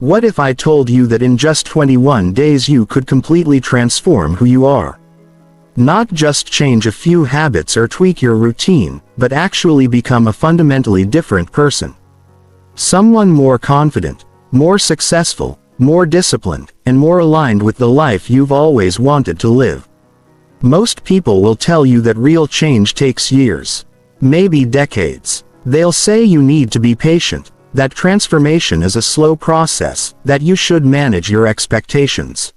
What if I told you that in just 21 days you could completely transform who you are? Not just change a few habits or tweak your routine, but actually become a fundamentally different person. Someone more confident, more successful, more disciplined, and more aligned with the life you've always wanted to live. Most people will tell you that real change takes years, maybe decades. They'll say you need to be patient, that transformation is a slow process, that you should manage your expectations.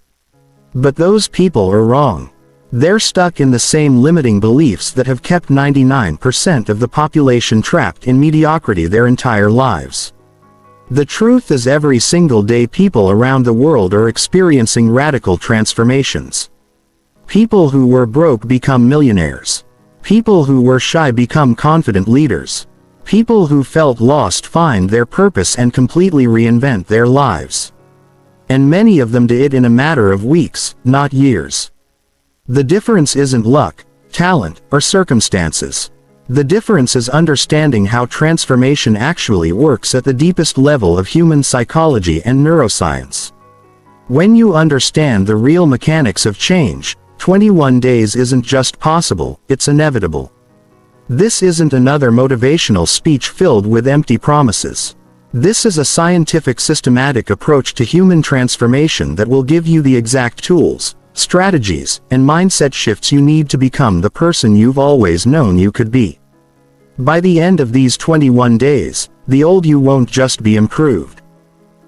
But those people are wrong. They're stuck in the same limiting beliefs that have kept 99% of the population trapped in mediocrity their entire lives. The truth is, every single day people around the world are experiencing radical transformations. People who were broke become millionaires. People who were shy become confident leaders. People who felt lost find their purpose and completely reinvent their lives. And many of them do it in a matter of weeks, not years. The difference isn't luck, talent, or circumstances. The difference is understanding how transformation actually works at the deepest level of human psychology and neuroscience. When you understand the real mechanics of change, 21 days isn't just possible, it's inevitable. This isn't another motivational speech filled with empty promises. This is a scientific, systematic approach to human transformation that will give you the exact tools, strategies, and mindset shifts you need to become the person you've always known you could be. By the end of these 21 days, the old you won't just be improved.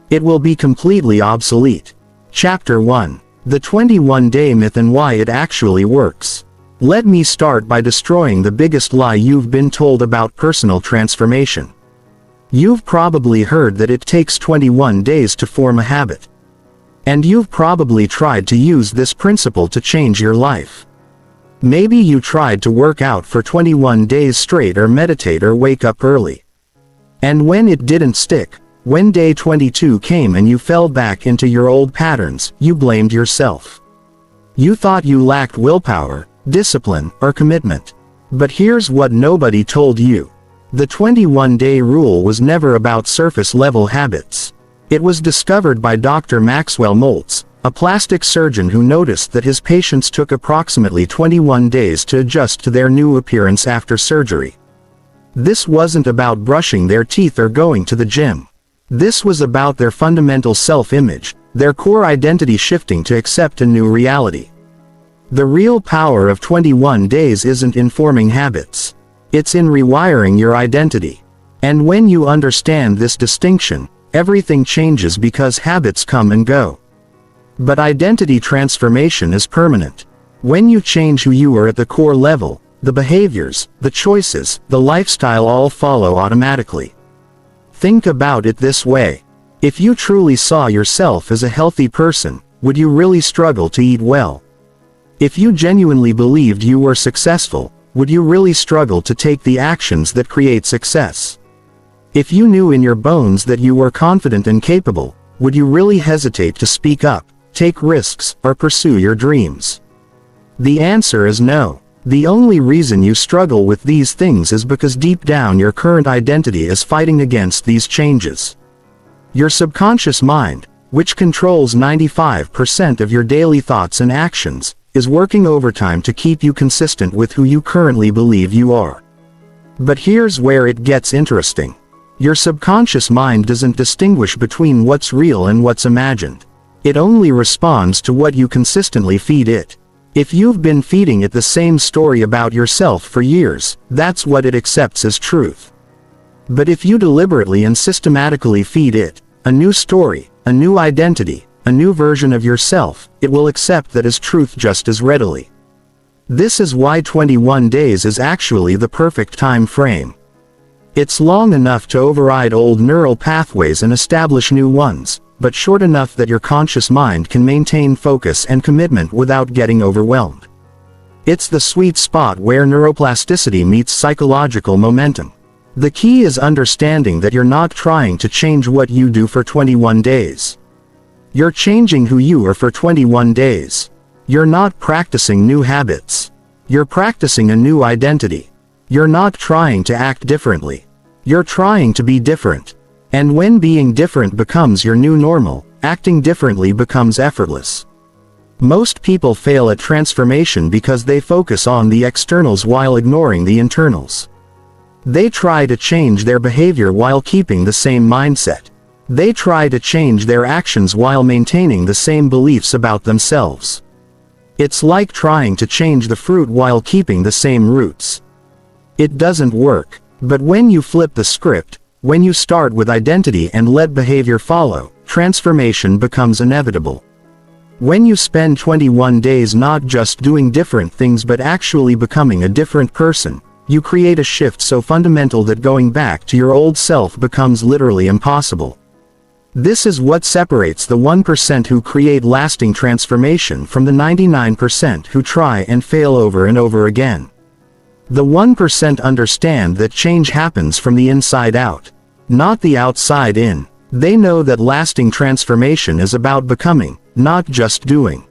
It will be completely obsolete. Chapter 1. The 21-Day Myth and Why It Actually Works. Let me start by destroying the biggest lie you've been told about personal transformation. You've probably heard that it takes 21 days to form a habit. And you've probably tried to use this principle to change your life. Maybe you tried to work out for 21 days straight, or meditate, or wake up early. And when it didn't stick, when day 22 came and you fell back into your old patterns, you blamed yourself. You thought you lacked willpower, discipline, or commitment. But here's what nobody told you. The 21-day rule was never about surface-level habits. It was discovered by Dr. Maxwell Maltz, a plastic surgeon who noticed that his patients took approximately 21 days to adjust to their new appearance after surgery. This wasn't about brushing their teeth or going to the gym. This was about their fundamental self-image, their core identity shifting to accept a new reality. The real power of 21 days isn't in forming habits. It's in rewiring your identity. And when you understand this distinction, everything changes, because habits come and go. But identity transformation is permanent. When you change who you are at the core level, the behaviors, the choices, the lifestyle all follow automatically. Think about it this way. If you truly saw yourself as a healthy person, would you really struggle to eat well? If you genuinely believed you were successful, would you really struggle to take the actions that create success? If you knew in your bones that you were confident and capable, would you really hesitate to speak up, take risks, or pursue your dreams? The answer is no. The only reason you struggle with these things is because deep down your current identity is fighting against these changes. Your subconscious mind, which controls 95% of your daily thoughts and actions, is working overtime to keep you consistent with who you currently believe you are. But here's where it gets interesting. Your subconscious mind doesn't distinguish between what's real and what's imagined. It only responds to what you consistently feed it. If you've been feeding it the same story about yourself for years, that's what it accepts as truth. But if you deliberately and systematically feed it a new story, a new identity, a new version of yourself, it will accept that as truth just as readily. This is why 21 days is actually the perfect time frame. It's long enough to override old neural pathways and establish new ones, but short enough that your conscious mind can maintain focus and commitment without getting overwhelmed. It's the sweet spot where neuroplasticity meets psychological momentum. The key is understanding that you're not trying to change what you do for 21 days. You're changing who you are for 21 days. You're not practicing new habits. You're practicing a new identity. You're not trying to act differently. You're trying to be different. And when being different becomes your new normal, acting differently becomes effortless. Most people fail at transformation because they focus on the externals while ignoring the internals. They try to change their behavior while keeping the same mindset. They try to change their actions while maintaining the same beliefs about themselves. It's like trying to change the fruit while keeping the same roots. It doesn't work, but when you flip the script, when you start with identity and let behavior follow, transformation becomes inevitable. When you spend 21 days not just doing different things but actually becoming a different person, you create a shift so fundamental that going back to your old self becomes literally impossible. This is what separates the 1% who create lasting transformation from the 99% who try and fail over and over again. The 1% understand that change happens from the inside out, not the outside in. They know that lasting transformation is about becoming, not just doing.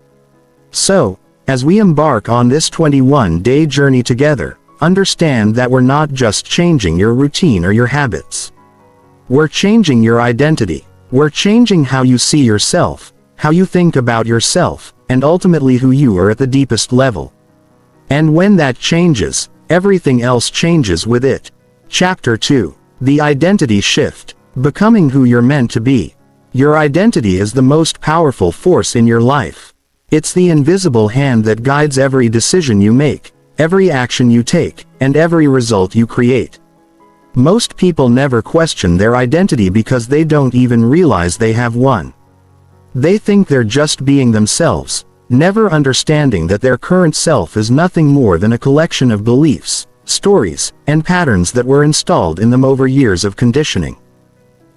So, as we embark on this 21-day journey together, understand that we're not just changing your routine or your habits. We're changing your identity. We're changing how you see yourself, how you think about yourself, and ultimately who you are at the deepest level. And when that changes, everything else changes with it. Chapter 2. The Identity Shift. Becoming who you're meant to be. Your identity is the most powerful force in your life. It's the invisible hand that guides every decision you make, every action you take, and every result you create. Most people never question their identity because they don't even realize they have one. They think they're just being themselves, never understanding that their current self is nothing more than a collection of beliefs, stories, and patterns that were installed in them over years of conditioning.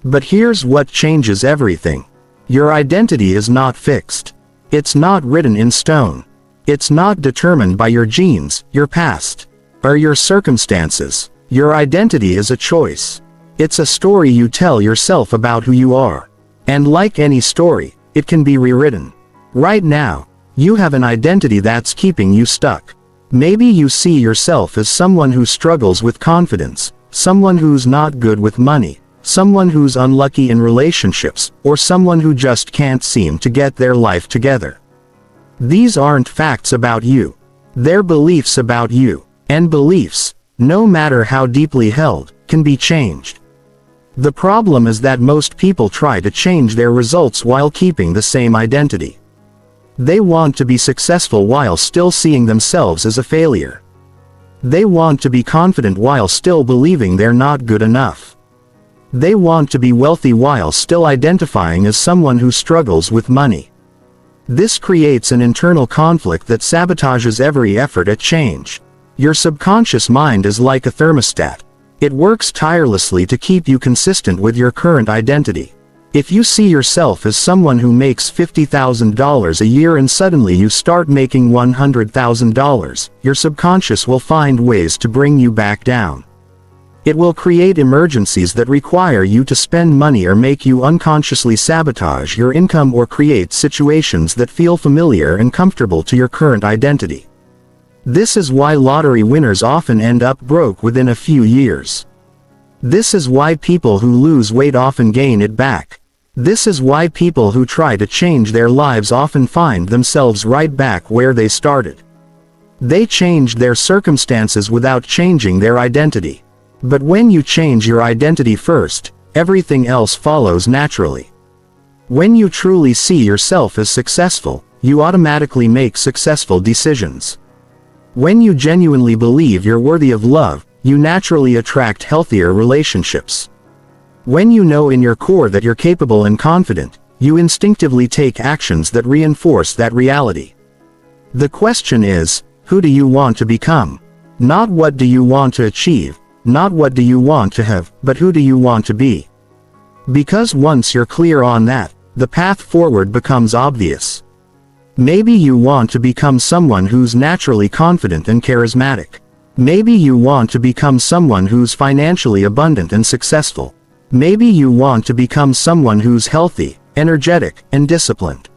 But here's what changes everything. Your identity is not fixed. It's not written in stone. It's not determined by your genes, your past, or your circumstances. Your identity is a choice. It's a story you tell yourself about who you are. And like any story, it can be rewritten. Right now, you have an identity that's keeping you stuck. Maybe you see yourself as someone who struggles with confidence, someone who's not good with money, someone who's unlucky in relationships, or someone who just can't seem to get their life together. These aren't facts about you. They're beliefs about you. And beliefs, no matter how deeply held, can be changed. The problem is that most people try to change their results while keeping the same identity. They want to be successful while still seeing themselves as a failure. They want to be confident while still believing they're not good enough. They want to be wealthy while still identifying as someone who struggles with money. This creates an internal conflict that sabotages every effort at change. Your subconscious mind is like a thermostat. It works tirelessly to keep you consistent with your current identity. If you see yourself as someone who makes $50,000 a year and suddenly you start making $100,000, your subconscious will find ways to bring you back down. It will create emergencies that require you to spend money or make you unconsciously sabotage your income or create situations that feel familiar and comfortable to your current identity. This is why lottery winners often end up broke within a few years. This is why people who lose weight often gain it back. This is why people who try to change their lives often find themselves right back where they started. They changed their circumstances without changing their identity. But when you change your identity first, everything else follows naturally. When you truly see yourself as successful, you automatically make successful decisions. When you genuinely believe you're worthy of love, you naturally attract healthier relationships. When you know in your core that you're capable and confident, you instinctively take actions that reinforce that reality. The question is, who do you want to become? Not what do you want to achieve, not what do you want to have, but who do you want to be? Because once you're clear on that, the path forward becomes obvious. Maybe you want to become someone who's naturally confident and charismatic. Maybe you want to become someone who's financially abundant and successful. Maybe you want to become someone who's healthy, energetic, and disciplined.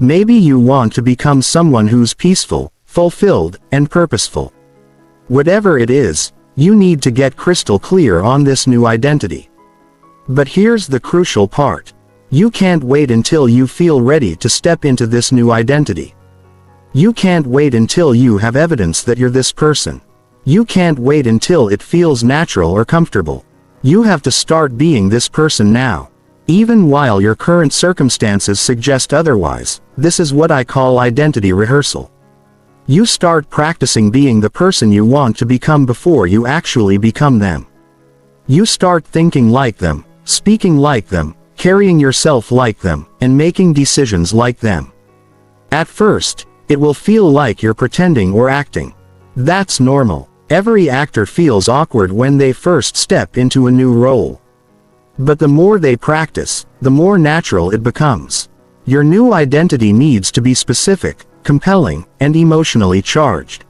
Maybe you want to become someone who's peaceful, fulfilled, and purposeful. Whatever it is, you need to get crystal clear on this new identity. But here's the crucial part. You can't wait until you feel ready to step into this new identity. You can't wait until you have evidence that you're this person. You can't wait until it feels natural or comfortable. You have to start being this person now. Even while your current circumstances suggest otherwise. This is what I call identity rehearsal. You start practicing being the person you want to become before you actually become them. You start thinking like them, speaking like them, carrying yourself like them, and making decisions like them. At first, it will feel like you're pretending or acting. That's normal. Every actor feels awkward when they first step into a new role. But the more they practice, the more natural it becomes. Your new identity needs to be specific, compelling, and emotionally charged.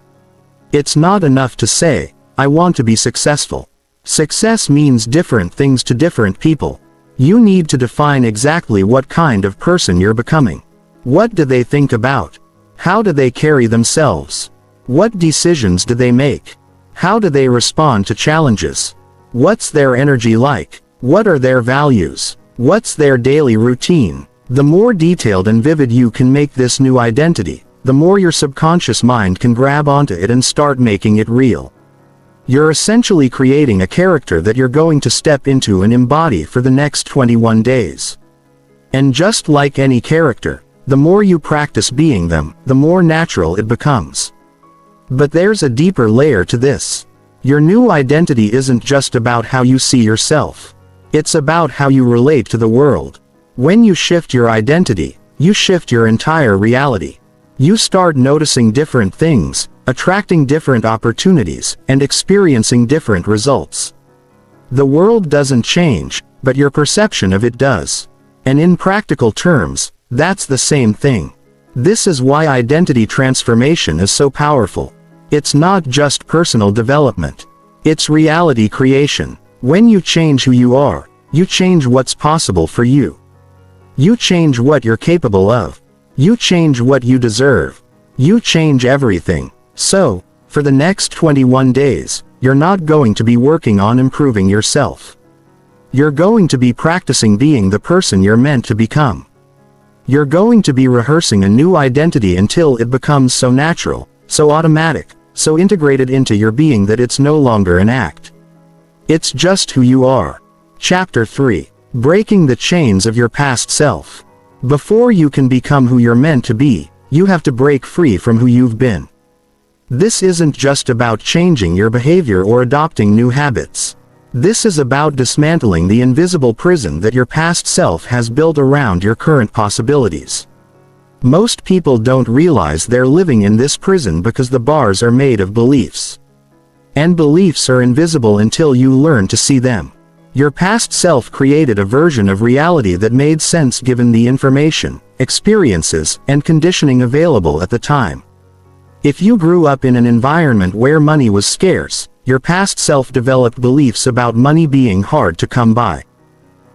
It's not enough to say, I want to be successful. Success means different things to different people. You need to define exactly what kind of person you're becoming. What do they think about? How do they carry themselves? What decisions do they make? How do they respond to challenges? What's their energy like? What are their values? What's their daily routine? The more detailed and vivid you can make this new identity, the more your subconscious mind can grab onto it and start making it real. You're essentially creating a character that you're going to step into and embody for the next 21 days. And just like any character, the more you practice being them, the more natural it becomes. But there's a deeper layer to this. Your new identity isn't just about how you see yourself. It's about how you relate to the world. When you shift your identity, you shift your entire reality. You start noticing different things, attracting different opportunities, and experiencing different results. The world doesn't change, but your perception of it does. And in practical terms, that's the same thing. This is why identity transformation is so powerful. It's not just personal development. It's reality creation. When you change who you are, you change what's possible for you. You change what you're capable of. You change what you deserve. You change everything. So, for the next 21 days, you're not going to be working on improving yourself. You're going to be practicing being the person you're meant to become. You're going to be rehearsing a new identity until it becomes so natural, so automatic, so integrated into your being that it's no longer an act. It's just who you are. Chapter 3. Breaking the chains of your past self. Before you can become who you're meant to be, you have to break free from who you've been. This isn't just about changing your behavior or adopting new habits. This is about dismantling the invisible prison that your past self has built around your current possibilities. Most people don't realize they're living in this prison because the bars are made of beliefs. And beliefs are invisible until you learn to see them. Your past self created a version of reality that made sense given the information, experiences, and conditioning available at the time. If you grew up in an environment where money was scarce, your past self developed beliefs about money being hard to come by.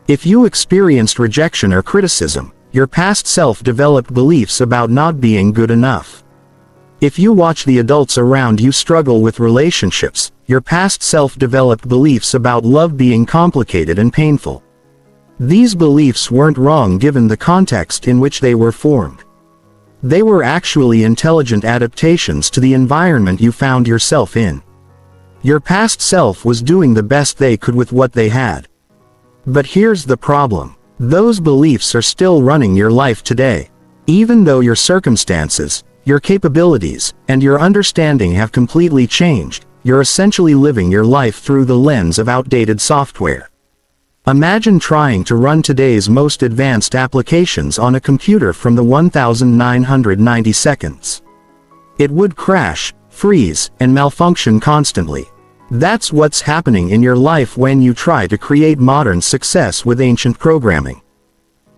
If you experienced rejection or criticism, your past self developed beliefs about not being good enough. If you watch the adults around you struggle with relationships, your past self developed beliefs about love being complicated and painful. These beliefs weren't wrong given the context in which they were formed. They were actually intelligent adaptations to the environment you found yourself in. Your past self was doing the best they could with what they had. But here's the problem. Those beliefs are still running your life today. Even though your circumstances, your capabilities, and your understanding have completely changed, you're essentially living your life through the lens of outdated software. Imagine trying to run today's most advanced applications on a computer from the 1990s. It would crash, freeze, and malfunction constantly. That's what's happening in your life when you try to create modern success with ancient programming.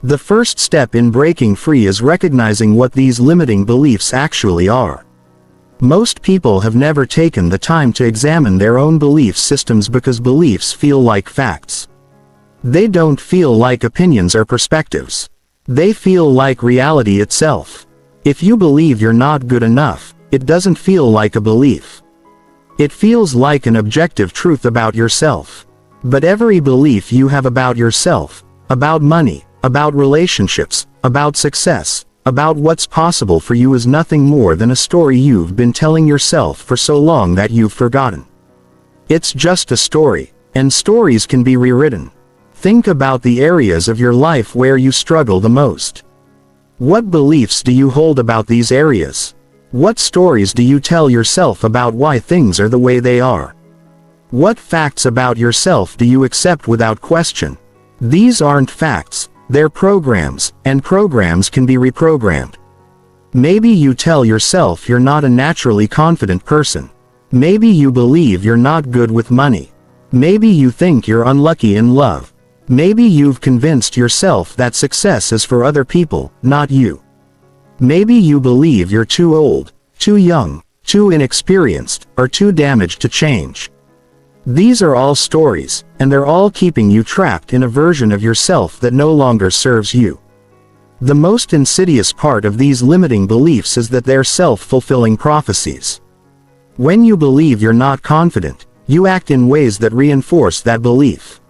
The first step in breaking free is recognizing what these limiting beliefs actually are. Most people have never taken the time to examine their own belief systems because beliefs feel like facts. They don't feel like opinions or perspectives. They feel like reality itself. If you believe you're not good enough, it doesn't feel like a belief. It feels like an objective truth about yourself. But every belief you have about yourself, about money, about relationships, about success, about what's possible for you is nothing more than a story you've been telling yourself for so long that you've forgotten. It's just a story, and stories can be rewritten. Think about the areas of your life where you struggle the most. What beliefs do you hold about these areas? What stories do you tell yourself about why things are the way they are? What facts about yourself do you accept without question? These aren't facts, they're programs, and programs can be reprogrammed. Maybe you tell yourself you're not a naturally confident person. Maybe you believe you're not good with money. Maybe you think you're unlucky in love. Maybe you've convinced yourself that success is for other people, not you. Maybe you believe you're too old, too young, too inexperienced, or too damaged to change. These are all stories, and they're all keeping you trapped in a version of yourself that no longer serves you. The most insidious part of these limiting beliefs is that they're self-fulfilling prophecies. When you believe you're not confident, you act in ways that reinforce that belief.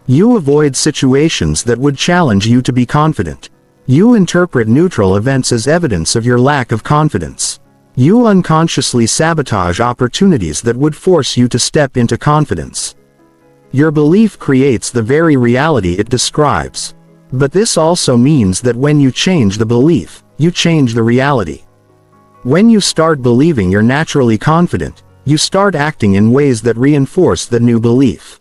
You avoid situations that would challenge you to be confident. You interpret neutral events as evidence of your lack of confidence. You unconsciously sabotage opportunities that would force you to step into confidence. Your belief creates the very reality it describes. But this also means that when you change the belief, you change the reality. When you start believing you're naturally confident, you start acting in ways that reinforce the new belief.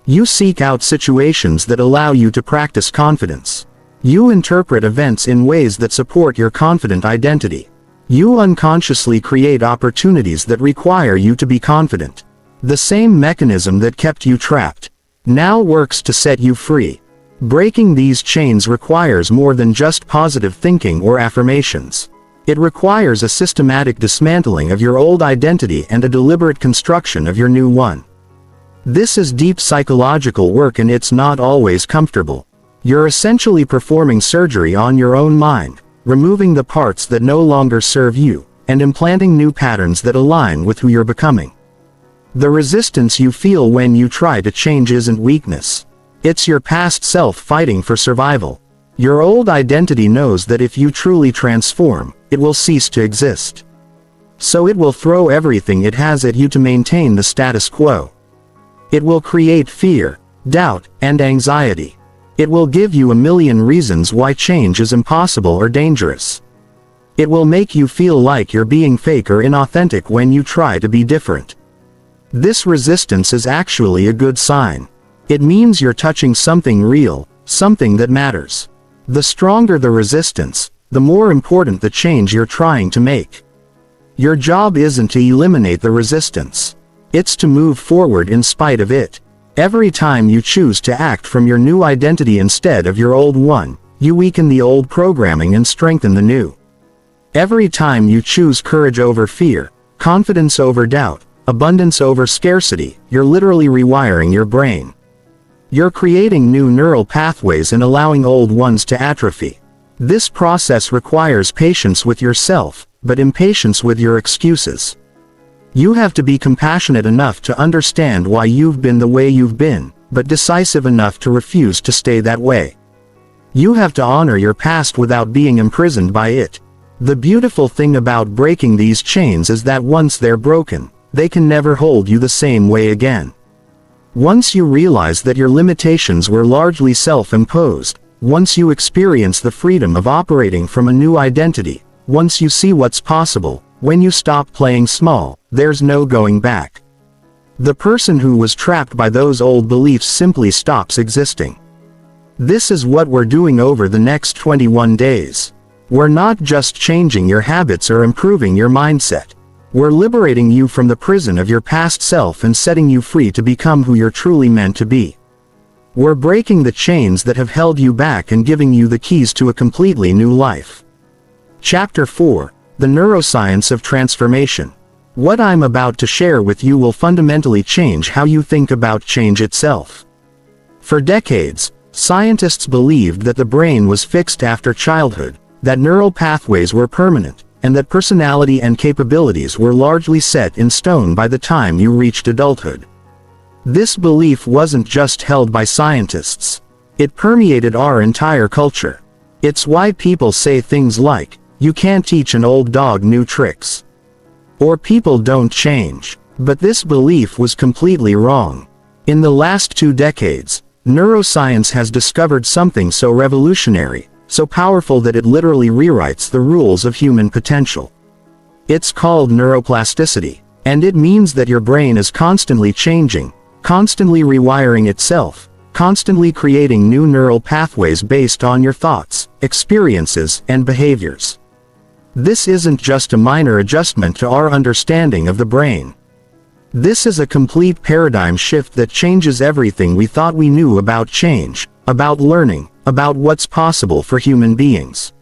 You seek out situations that allow you to practice confidence. You interpret events in ways that support your confident identity. You unconsciously create opportunities that require you to be confident. The same mechanism that kept you trapped now works to set you free. Breaking these chains requires more than just positive thinking or affirmations. It requires a systematic dismantling of your old identity and a deliberate construction of your new one. This is deep psychological work, and it's not always comfortable. You're essentially performing surgery on your own mind, removing the parts that no longer serve you, and implanting new patterns that align with who you're becoming. The resistance you feel when you try to change isn't weakness. It's your past self fighting for survival. Your old identity knows that if you truly transform, it will cease to exist. So it will throw everything it has at you to maintain the status quo. It will create fear, doubt, and anxiety. It will give you a million reasons why change is impossible or dangerous. It will make you feel like you're being fake or inauthentic when you try to be different. This resistance is actually a good sign. It means you're touching something real, something that matters. The stronger the resistance, the more important the change you're trying to make. Your job isn't to eliminate the resistance. It's to move forward in spite of it. Every time you choose to act from your new identity instead of your old one, you weaken the old programming and strengthen the new. Every time you choose courage over fear, confidence over doubt, abundance over scarcity, you're literally rewiring your brain. You're creating new neural pathways and allowing old ones to atrophy. This process requires patience with yourself, but impatience with your excuses. You have to be compassionate enough to understand why you've been the way you've been, but decisive enough to refuse to stay that way. You have to honor your past without being imprisoned by it. The beautiful thing about breaking these chains is that once they're broken, they can never hold you the same way again. Once you realize that your limitations were largely self-imposed, once you experience the freedom of operating from a new identity, once you see what's possible, when you stop playing small, there's no going back. The person who was trapped by those old beliefs simply stops existing. This is what we're doing over the next 21 days. We're not just changing your habits or improving your mindset. We're liberating you from the prison of your past self and setting you free to become who you're truly meant to be. We're breaking the chains that have held you back and giving you the keys to a completely new life. Chapter 4. The Neuroscience of Transformation. What I'm about to share with you will fundamentally change how you think about change itself. For decades, scientists believed that the brain was fixed after childhood, that neural pathways were permanent, and that personality and capabilities were largely set in stone by the time you reached adulthood. This belief wasn't just held by scientists. It permeated our entire culture. It's why people say things like, "You can't teach an old dog new tricks," or "People don't change." But this belief was completely wrong. In the last 2 decades, neuroscience has discovered something so revolutionary, so powerful that it literally rewrites the rules of human potential. It's called neuroplasticity, and it means that your brain is constantly changing, constantly rewiring itself, constantly creating new neural pathways based on your thoughts, experiences, and behaviors. This isn't just a minor adjustment to our understanding of the brain. This is a complete paradigm shift that changes everything we thought we knew about change, about learning, about what's possible for human beings.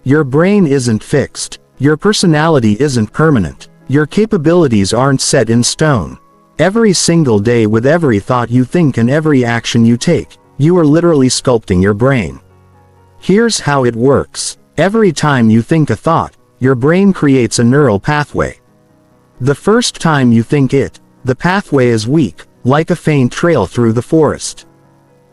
Your brain isn't fixed. Your personality isn't permanent. Your capabilities aren't set in stone. Every single day, with every thought you think and every action you take, you are literally sculpting your brain. Here's how it works. Every time you think a thought, your brain creates a neural pathway. The first time you think it, the pathway is weak, like a faint trail through the forest.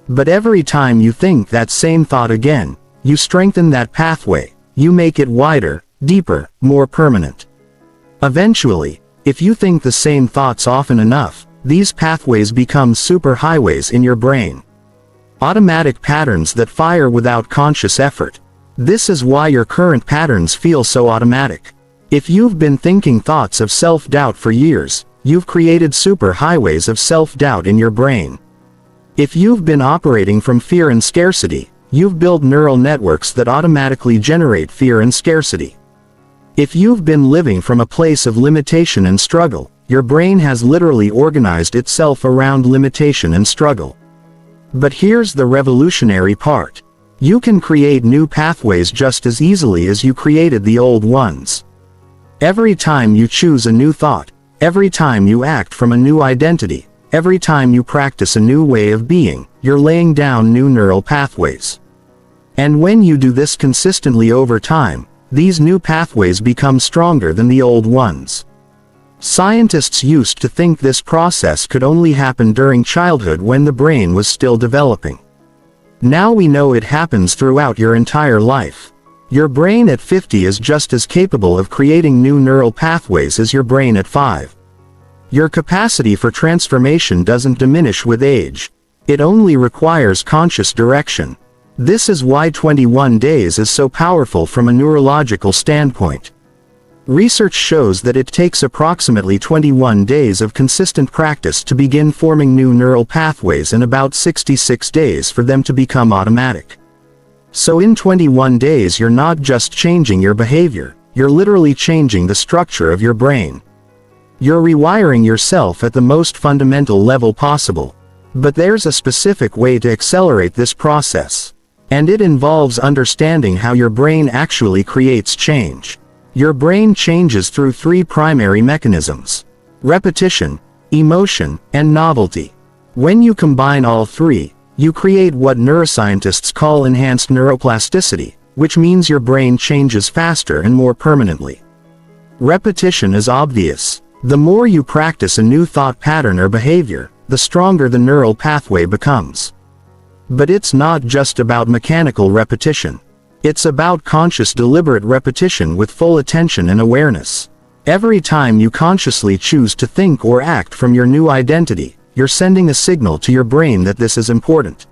But every time you think that same thought again, you strengthen that pathway, you make it wider, deeper, more permanent. Eventually, if you think the same thoughts often enough, these pathways become superhighways in your brain. Automatic patterns that fire without conscious effort. This is why your current patterns feel so automatic. If you've been thinking thoughts of self-doubt for years, you've created superhighways of self-doubt in your brain. If you've been operating from fear and scarcity, you've built neural networks that automatically generate fear and scarcity. If you've been living from a place of limitation and struggle, your brain has literally organized itself around limitation and struggle. But here's the revolutionary part. You can create new pathways just as easily as you created the old ones. Every time you choose a new thought, every time you act from a new identity, every time you practice a new way of being, you're laying down new neural pathways. And when you do this consistently over time, these new pathways become stronger than the old ones. Scientists used to think this process could only happen during childhood when the brain was still developing. Now we know it happens throughout your entire life. Your brain at 50 is just as capable of creating new neural pathways as your brain at 5. Your capacity for transformation doesn't diminish with age. It only requires conscious direction. This is why 21 days is so powerful from a neurological standpoint. Research shows that it takes approximately 21 days of consistent practice to begin forming new neural pathways and about 66 days for them to become automatic. So in 21 days you're not just changing your behavior, you're literally changing the structure of your brain. You're rewiring yourself at the most fundamental level possible. But there's a specific way to accelerate this process. And it involves understanding how your brain actually creates change. Your brain changes through 3 primary mechanisms: repetition, emotion, and novelty. When you combine all 3, you create what neuroscientists call enhanced neuroplasticity, which means your brain changes faster and more permanently. Repetition is obvious. The more you practice a new thought pattern or behavior, the stronger the neural pathway becomes. But it's not just about mechanical repetition. It's about conscious, deliberate repetition with full attention and awareness. Every time you consciously choose to think or act from your new identity, you're sending a signal to your brain that this is important.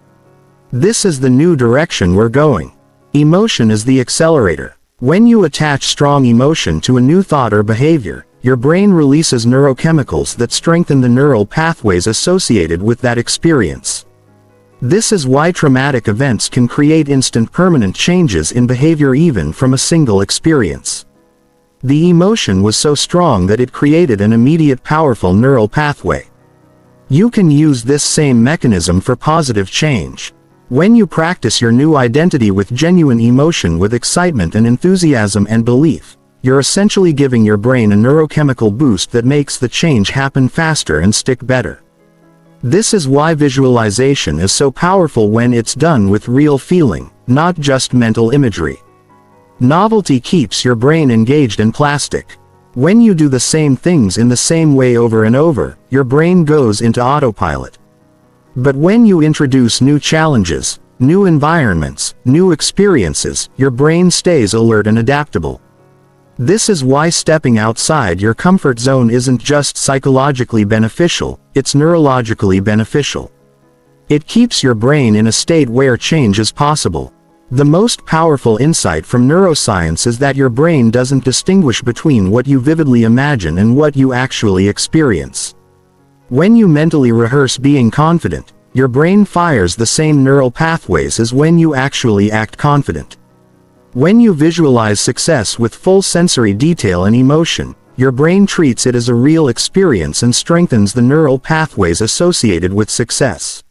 This is the new direction we're going. Emotion is the accelerator. When you attach strong emotion to a new thought or behavior, your brain releases neurochemicals that strengthen the neural pathways associated with that experience. This is why traumatic events can create instant permanent changes in behavior even from a single experience. The emotion was so strong that it created an immediate powerful neural pathway. You can use this same mechanism for positive change. When you practice your new identity with genuine emotion, with excitement and enthusiasm and belief, you're essentially giving your brain a neurochemical boost that makes the change happen faster and stick better. This is why visualization is so powerful when it's done with real feeling, not just mental imagery. Novelty keeps your brain engaged in plastic. When you do the same things in the same way over and over, your brain goes into autopilot. But when you introduce new challenges, new environments, new experiences, your brain stays alert and adaptable. This is why stepping outside your comfort zone isn't just psychologically beneficial, it's neurologically beneficial. It keeps your brain in a state where change is possible. The most powerful insight from neuroscience is that your brain doesn't distinguish between what you vividly imagine and what you actually experience. When you mentally rehearse being confident, your brain fires the same neural pathways as when you actually act confident. When you visualize success with full sensory detail and emotion, your brain treats it as a real experience and strengthens the neural pathways associated with success.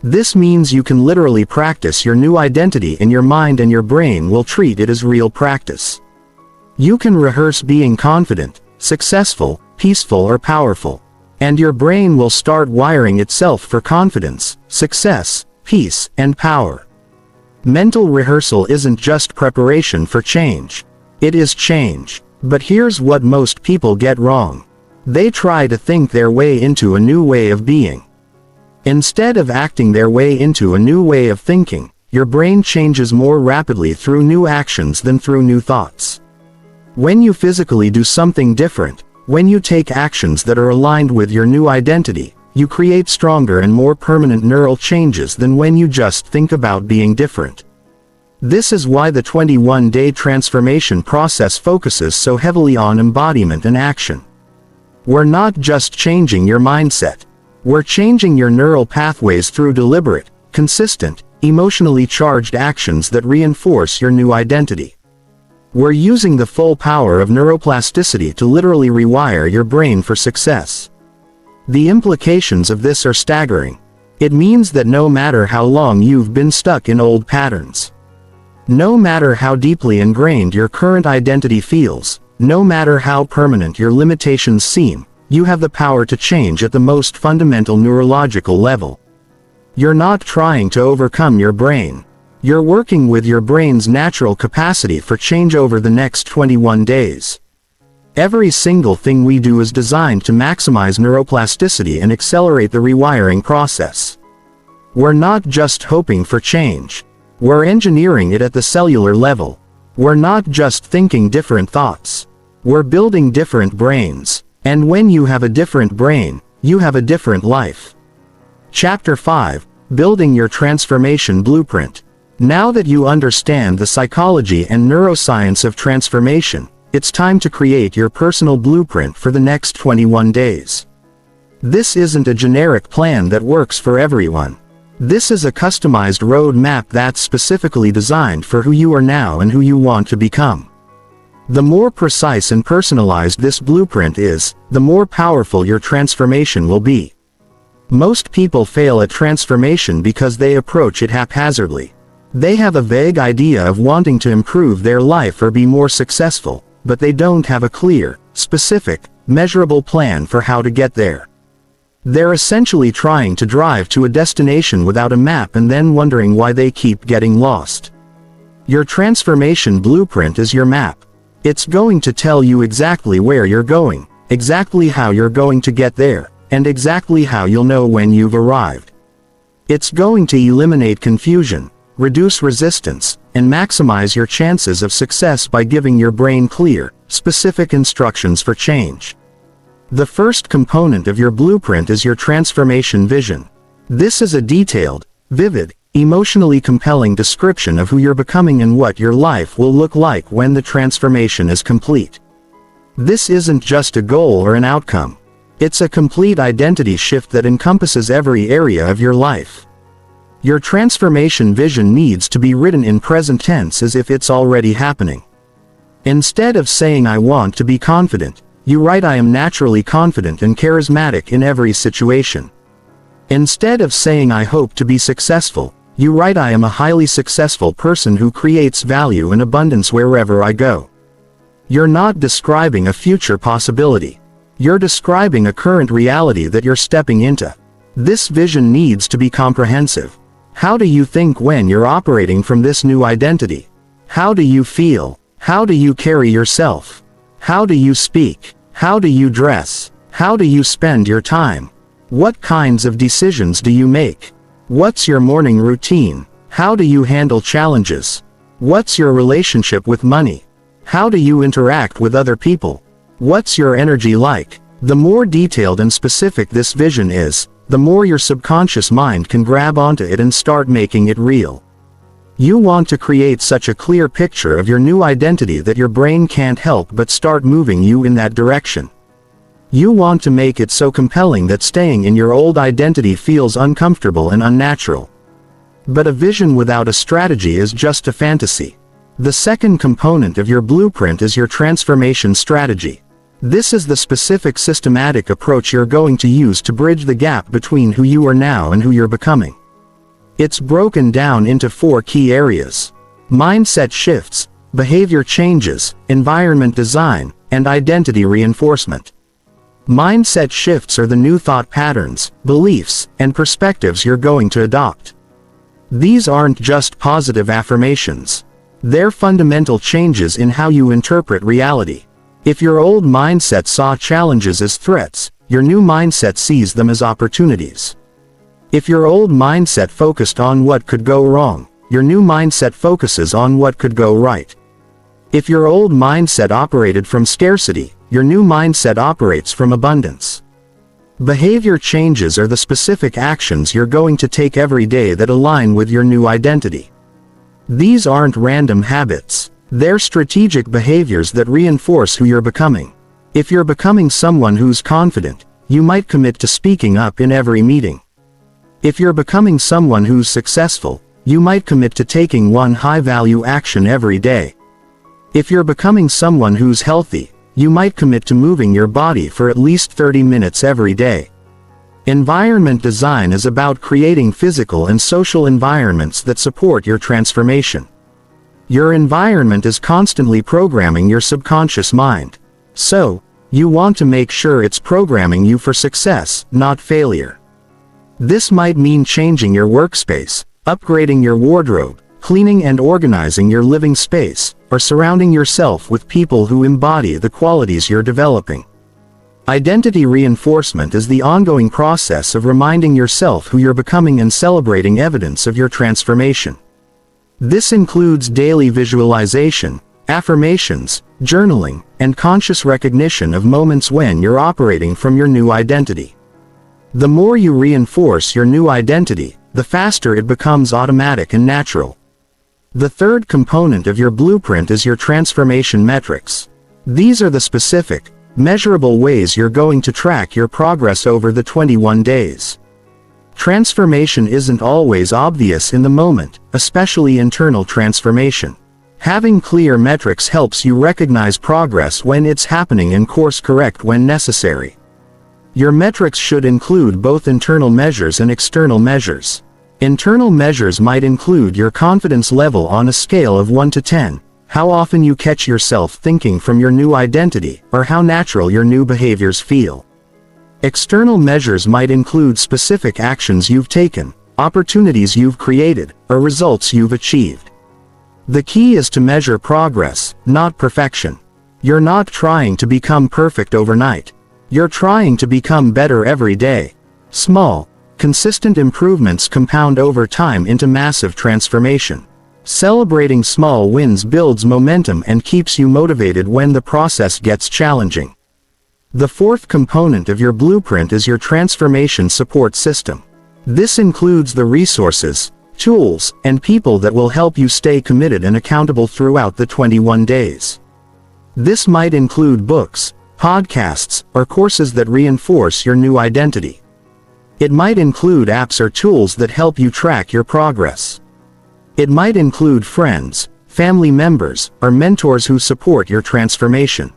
This means you can literally practice your new identity in your mind and your brain will treat it as real practice. You can rehearse being confident, successful, peaceful or powerful, and your brain will start wiring itself for confidence, success, peace, and power. Mental rehearsal isn't just preparation for change. It is change. But here's what most people get wrong. They try to think their way into a new way of being. Instead of acting their way into a new way of thinking, your brain changes more rapidly through new actions than through new thoughts. When you physically do something different, when you take actions that are aligned with your new identity, you create stronger and more permanent neural changes than when you just think about being different. This is why the 21-day transformation process focuses so heavily on embodiment and action. We're not just changing your mindset. We're changing your neural pathways through deliberate, consistent, emotionally charged actions that reinforce your new identity. We're using the full power of neuroplasticity to literally rewire your brain for success. The implications of this are staggering. It means that no matter how long you've been stuck in old patterns, no matter how deeply ingrained your current identity feels, no matter how permanent your limitations seem, you have the power to change at the most fundamental neurological level. You're not trying to overcome your brain. You're working with your brain's natural capacity for change over the next 21 days. Every single thing we do is designed to maximize neuroplasticity and accelerate the rewiring process. We're not just hoping for change. We're engineering it at the cellular level. We're not just thinking different thoughts. We're building different brains. And when you have a different brain, you have a different life. Chapter 5, Building Your Transformation Blueprint. Now that you understand the psychology and neuroscience of transformation, it's time to create your personal blueprint for the next 21 days. This isn't a generic plan that works for everyone. This is a customized roadmap that's specifically designed for who you are now and who you want to become. The more precise and personalized this blueprint is, the more powerful your transformation will be. Most people fail at transformation because they approach it haphazardly. They have a vague idea of wanting to improve their life or be more successful, but they don't have a clear, specific, measurable plan for how to get there. They're essentially trying to drive to a destination without a map and then wondering why they keep getting lost. Your transformation blueprint is your map. It's going to tell you exactly where you're going, exactly how you're going to get there, and exactly how you'll know when you've arrived. It's going to eliminate confusion, reduce resistance, and maximize your chances of success by giving your brain clear, specific instructions for change. The first component of your blueprint is your transformation vision. This is a detailed, vivid, emotionally compelling description of who you're becoming and what your life will look like when the transformation is complete. This isn't just a goal or an outcome. It's a complete identity shift that encompasses every area of your life. Your transformation vision needs to be written in present tense as if it's already happening. Instead of saying "I want to be confident," you write "I am naturally confident and charismatic in every situation." Instead of saying "I hope to be successful," you write "I am a highly successful person who creates value and abundance wherever I go." You're not describing a future possibility. You're describing a current reality that you're stepping into. This vision needs to be comprehensive. How do you think when you're operating from this new identity? How do you feel? How do you carry yourself? How do you speak? How do you dress? How do you spend your time? What kinds of decisions do you make? What's your morning routine? How do you handle challenges? What's your relationship with money? How do you interact with other people? What's your energy like? The more detailed and specific this vision is, the more your subconscious mind can grab onto it and start making it real. You want to create such a clear picture of your new identity that your brain can't help but start moving you in that direction. You want to make it so compelling that staying in your old identity feels uncomfortable and unnatural. But a vision without a strategy is just a fantasy. The second component of your blueprint is your transformation strategy. This is the specific systematic approach you're going to use to bridge the gap between who you are now and who you're becoming. It's broken down into 4 key areas: mindset shifts, behavior changes, environment design, and identity reinforcement. Mindset shifts are the new thought patterns, beliefs, and perspectives you're going to adopt. These aren't just positive affirmations. They're fundamental changes in how you interpret reality. If your old mindset saw challenges as threats, your new mindset sees them as opportunities. If your old mindset focused on what could go wrong, your new mindset focuses on what could go right. If your old mindset operated from scarcity, your new mindset operates from abundance. Behavior changes are the specific actions you're going to take every day that align with your new identity. These aren't random habits. They're strategic behaviors that reinforce who you're becoming. If you're becoming someone who's confident, you might commit to speaking up in every meeting. If you're becoming someone who's successful, you might commit to taking one high-value action every day. If you're becoming someone who's healthy, you might commit to moving your body for at least 30 minutes every day. Environment design is about creating physical and social environments that support your transformation. Your environment is constantly programming your subconscious mind. So, you want to make sure it's programming you for success, not failure. This might mean changing your workspace, upgrading your wardrobe, cleaning and organizing your living space, or surrounding yourself with people who embody the qualities you're developing. Identity reinforcement is the ongoing process of reminding yourself who you're becoming and celebrating evidence of your transformation. This includes daily visualization, affirmations, journaling, and conscious recognition of moments when you're operating from your new identity. The more you reinforce your new identity, the faster it becomes automatic and natural. The third component of your blueprint is your transformation metrics. These are the specific, measurable ways you're going to track your progress over the 21 days. Transformation isn't always obvious in the moment, especially internal transformation. Having clear metrics helps you recognize progress when it's happening and course correct when necessary. Your metrics should include both internal measures and external measures. Internal measures might include your confidence level on a scale of 1 to 10, how often you catch yourself thinking from your new identity, or how natural your new behaviors feel. External measures might include specific actions you've taken, opportunities you've created, or results you've achieved. The key is to measure progress, not perfection. You're not trying to become perfect overnight. You're trying to become better every day. Small, consistent improvements compound over time into massive transformation. Celebrating small wins builds momentum and keeps you motivated when the process gets challenging. The fourth component of your blueprint is your transformation support system. This includes the resources, tools, and people that will help you stay committed and accountable throughout the 21 days. This might include books, podcasts, or courses that reinforce your new identity. It might include apps or tools that help you track your progress. It might include friends, family members, or mentors who support your transformation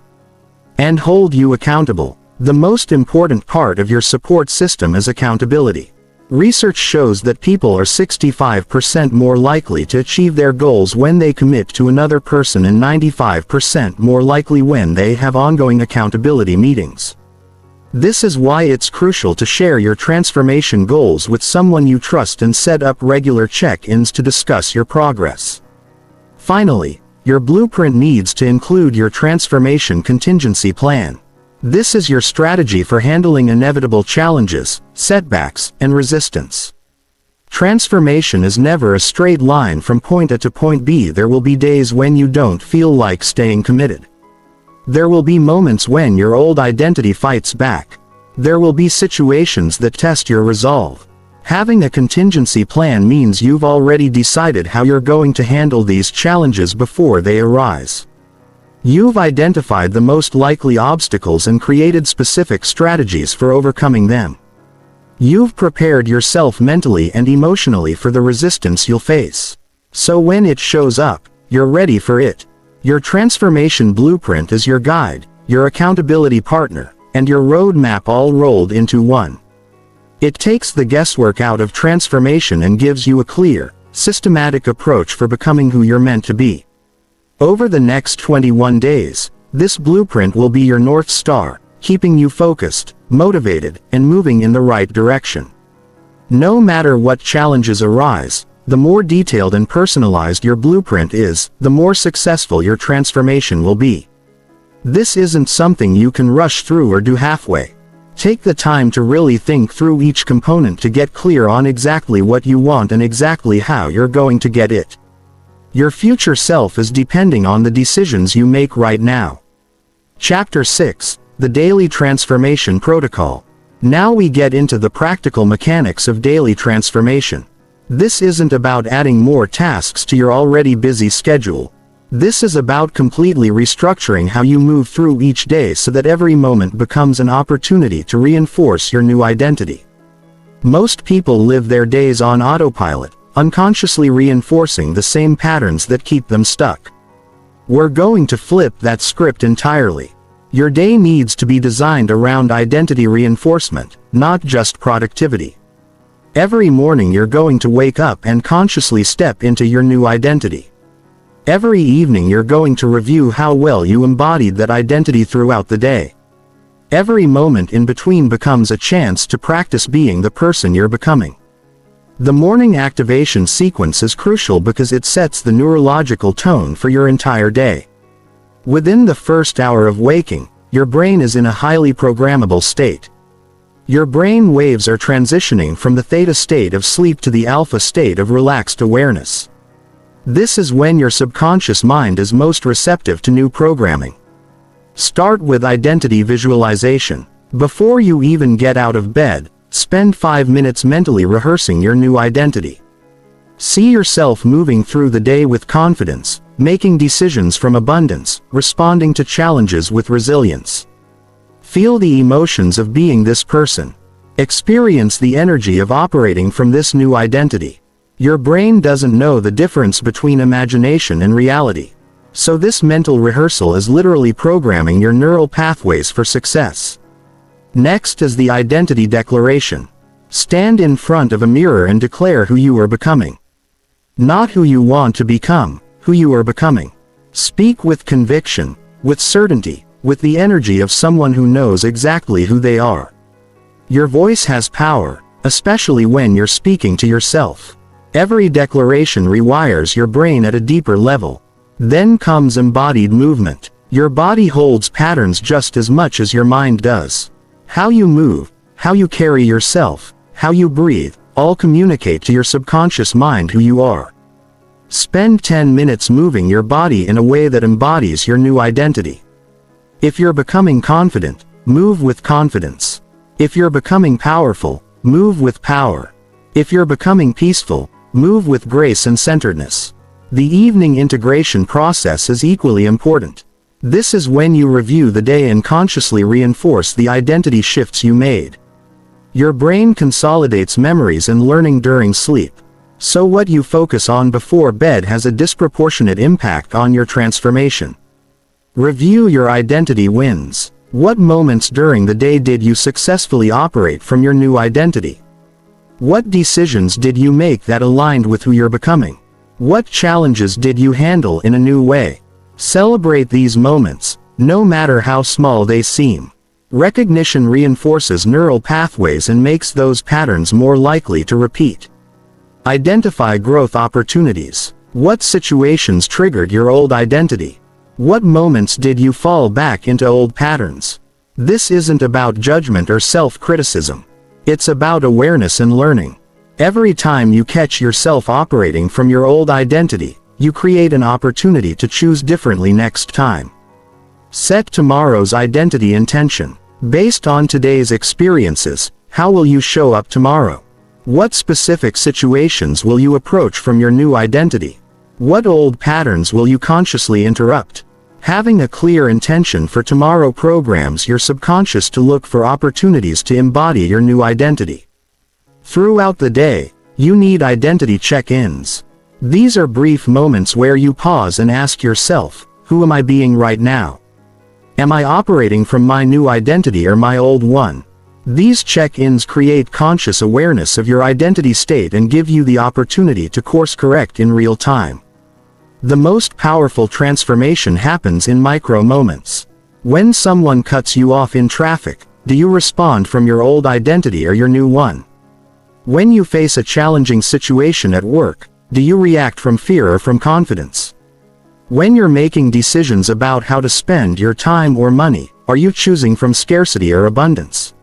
and hold you accountable. The most important part of your support system is accountability. Research shows that people are 65% more likely to achieve their goals when they commit to another person and 95% more likely when they have ongoing accountability meetings. This is why it's crucial to share your transformation goals with someone you trust and set up regular check-ins to discuss your progress. Finally, Your blueprint needs to include your transformation contingency plan. This is your strategy for handling inevitable challenges, setbacks, and resistance. Transformation is never a straight line from point A to point B. There will be days when you don't feel like staying committed. There will be moments when your old identity fights back. There will be situations that test your resolve. Having a contingency plan means you've already decided how you're going to handle these challenges before they arise. You've identified the most likely obstacles and created specific strategies for overcoming them. You've prepared yourself mentally and emotionally for the resistance you'll face. So when it shows up, you're ready for it. Your transformation blueprint is your guide, your accountability partner, and your roadmap all rolled into one. It takes the guesswork out of transformation and gives you a clear, systematic approach for becoming who you're meant to be. Over the next 21 days, this blueprint will be your North Star, keeping you focused, motivated, and moving in the right direction. No matter what challenges arise, the more detailed and personalized your blueprint is, the more successful your transformation will be. This isn't something you can rush through or do halfway. Take the time to really think through each component to get clear on exactly what you want and exactly how you're going to get it. Your future self is depending on the decisions you make right now. Chapter 6, The Daily Transformation Protocol. Now we get into the practical mechanics of daily transformation. This isn't about adding more tasks to your already busy schedule. This is about completely restructuring how you move through each day so that every moment becomes an opportunity to reinforce your new identity. Most people live their days on autopilot, unconsciously reinforcing the same patterns that keep them stuck. We're going to flip that script entirely. Your day needs to be designed around identity reinforcement, not just productivity. Every morning you're going to wake up and consciously step into your new identity. Every evening you're going to review how well you embodied that identity throughout the day. Every moment in between becomes a chance to practice being the person you're becoming. The morning activation sequence is crucial because it sets the neurological tone for your entire day. Within the first hour of waking, your brain is in a highly programmable state. Your brain waves are transitioning from the theta state of sleep to the alpha state of relaxed awareness. This is when your subconscious mind is most receptive to new programming. Start with identity visualization. Before you even get out of bed, spend 5 minutes mentally rehearsing your new identity. See yourself moving through the day with confidence, making decisions from abundance, responding to challenges with resilience. Feel the emotions of being this person. Experience the energy of operating from this new identity. Your brain doesn't know the difference between imagination and reality. So this mental rehearsal is literally programming your neural pathways for success. Next is the identity declaration. Stand in front of a mirror and declare who you are becoming. Not who you want to become, who you are becoming. Speak with conviction, with certainty, with the energy of someone who knows exactly who they are. Your voice has power, especially when you're speaking to yourself. Every declaration rewires your brain at a deeper level. Then comes embodied movement. Your body holds patterns just as much as your mind does. How you move, how you carry yourself, how you breathe, all communicate to your subconscious mind who you are. Spend 10 minutes moving your body in a way that embodies your new identity. If you're becoming confident, move with confidence. If you're becoming powerful, move with power. If you're becoming peaceful, move with grace and centeredness. The evening integration process is equally important. This is when you review the day and consciously reinforce the identity shifts you made. Your brain consolidates memories and learning during sleep. So what you focus on before bed has a disproportionate impact on your transformation. Review your identity wins. What moments during the day did you successfully operate from your new identity? What decisions did you make that aligned with who you're becoming? What challenges did you handle in a new way? Celebrate these moments, no matter how small they seem. Recognition reinforces neural pathways and makes those patterns more likely to repeat. Identify growth opportunities. What situations triggered your old identity? What moments did you fall back into old patterns? This isn't about judgment or self-criticism. It's about awareness and learning. Every time you catch yourself operating from your old identity, you create an opportunity to choose differently next time. Set tomorrow's identity intention. Based on today's experiences, how will you show up tomorrow? What specific situations will you approach from your new identity? What old patterns will you consciously interrupt? Having a clear intention for tomorrow programs your subconscious to look for opportunities to embody your new identity. Throughout the day, you need identity check-ins. These are brief moments where you pause and ask yourself, who am I being right now? Am I operating from my new identity or my old one? These check-ins create conscious awareness of your identity state and give you the opportunity to course correct in real time. The most powerful transformation happens in micro moments. When someone cuts you off in traffic, do you respond from your old identity or your new one? When you face a challenging situation at work, do you react from fear or from confidence? When you're making decisions about how to spend your time or money, are you choosing from scarcity or abundance?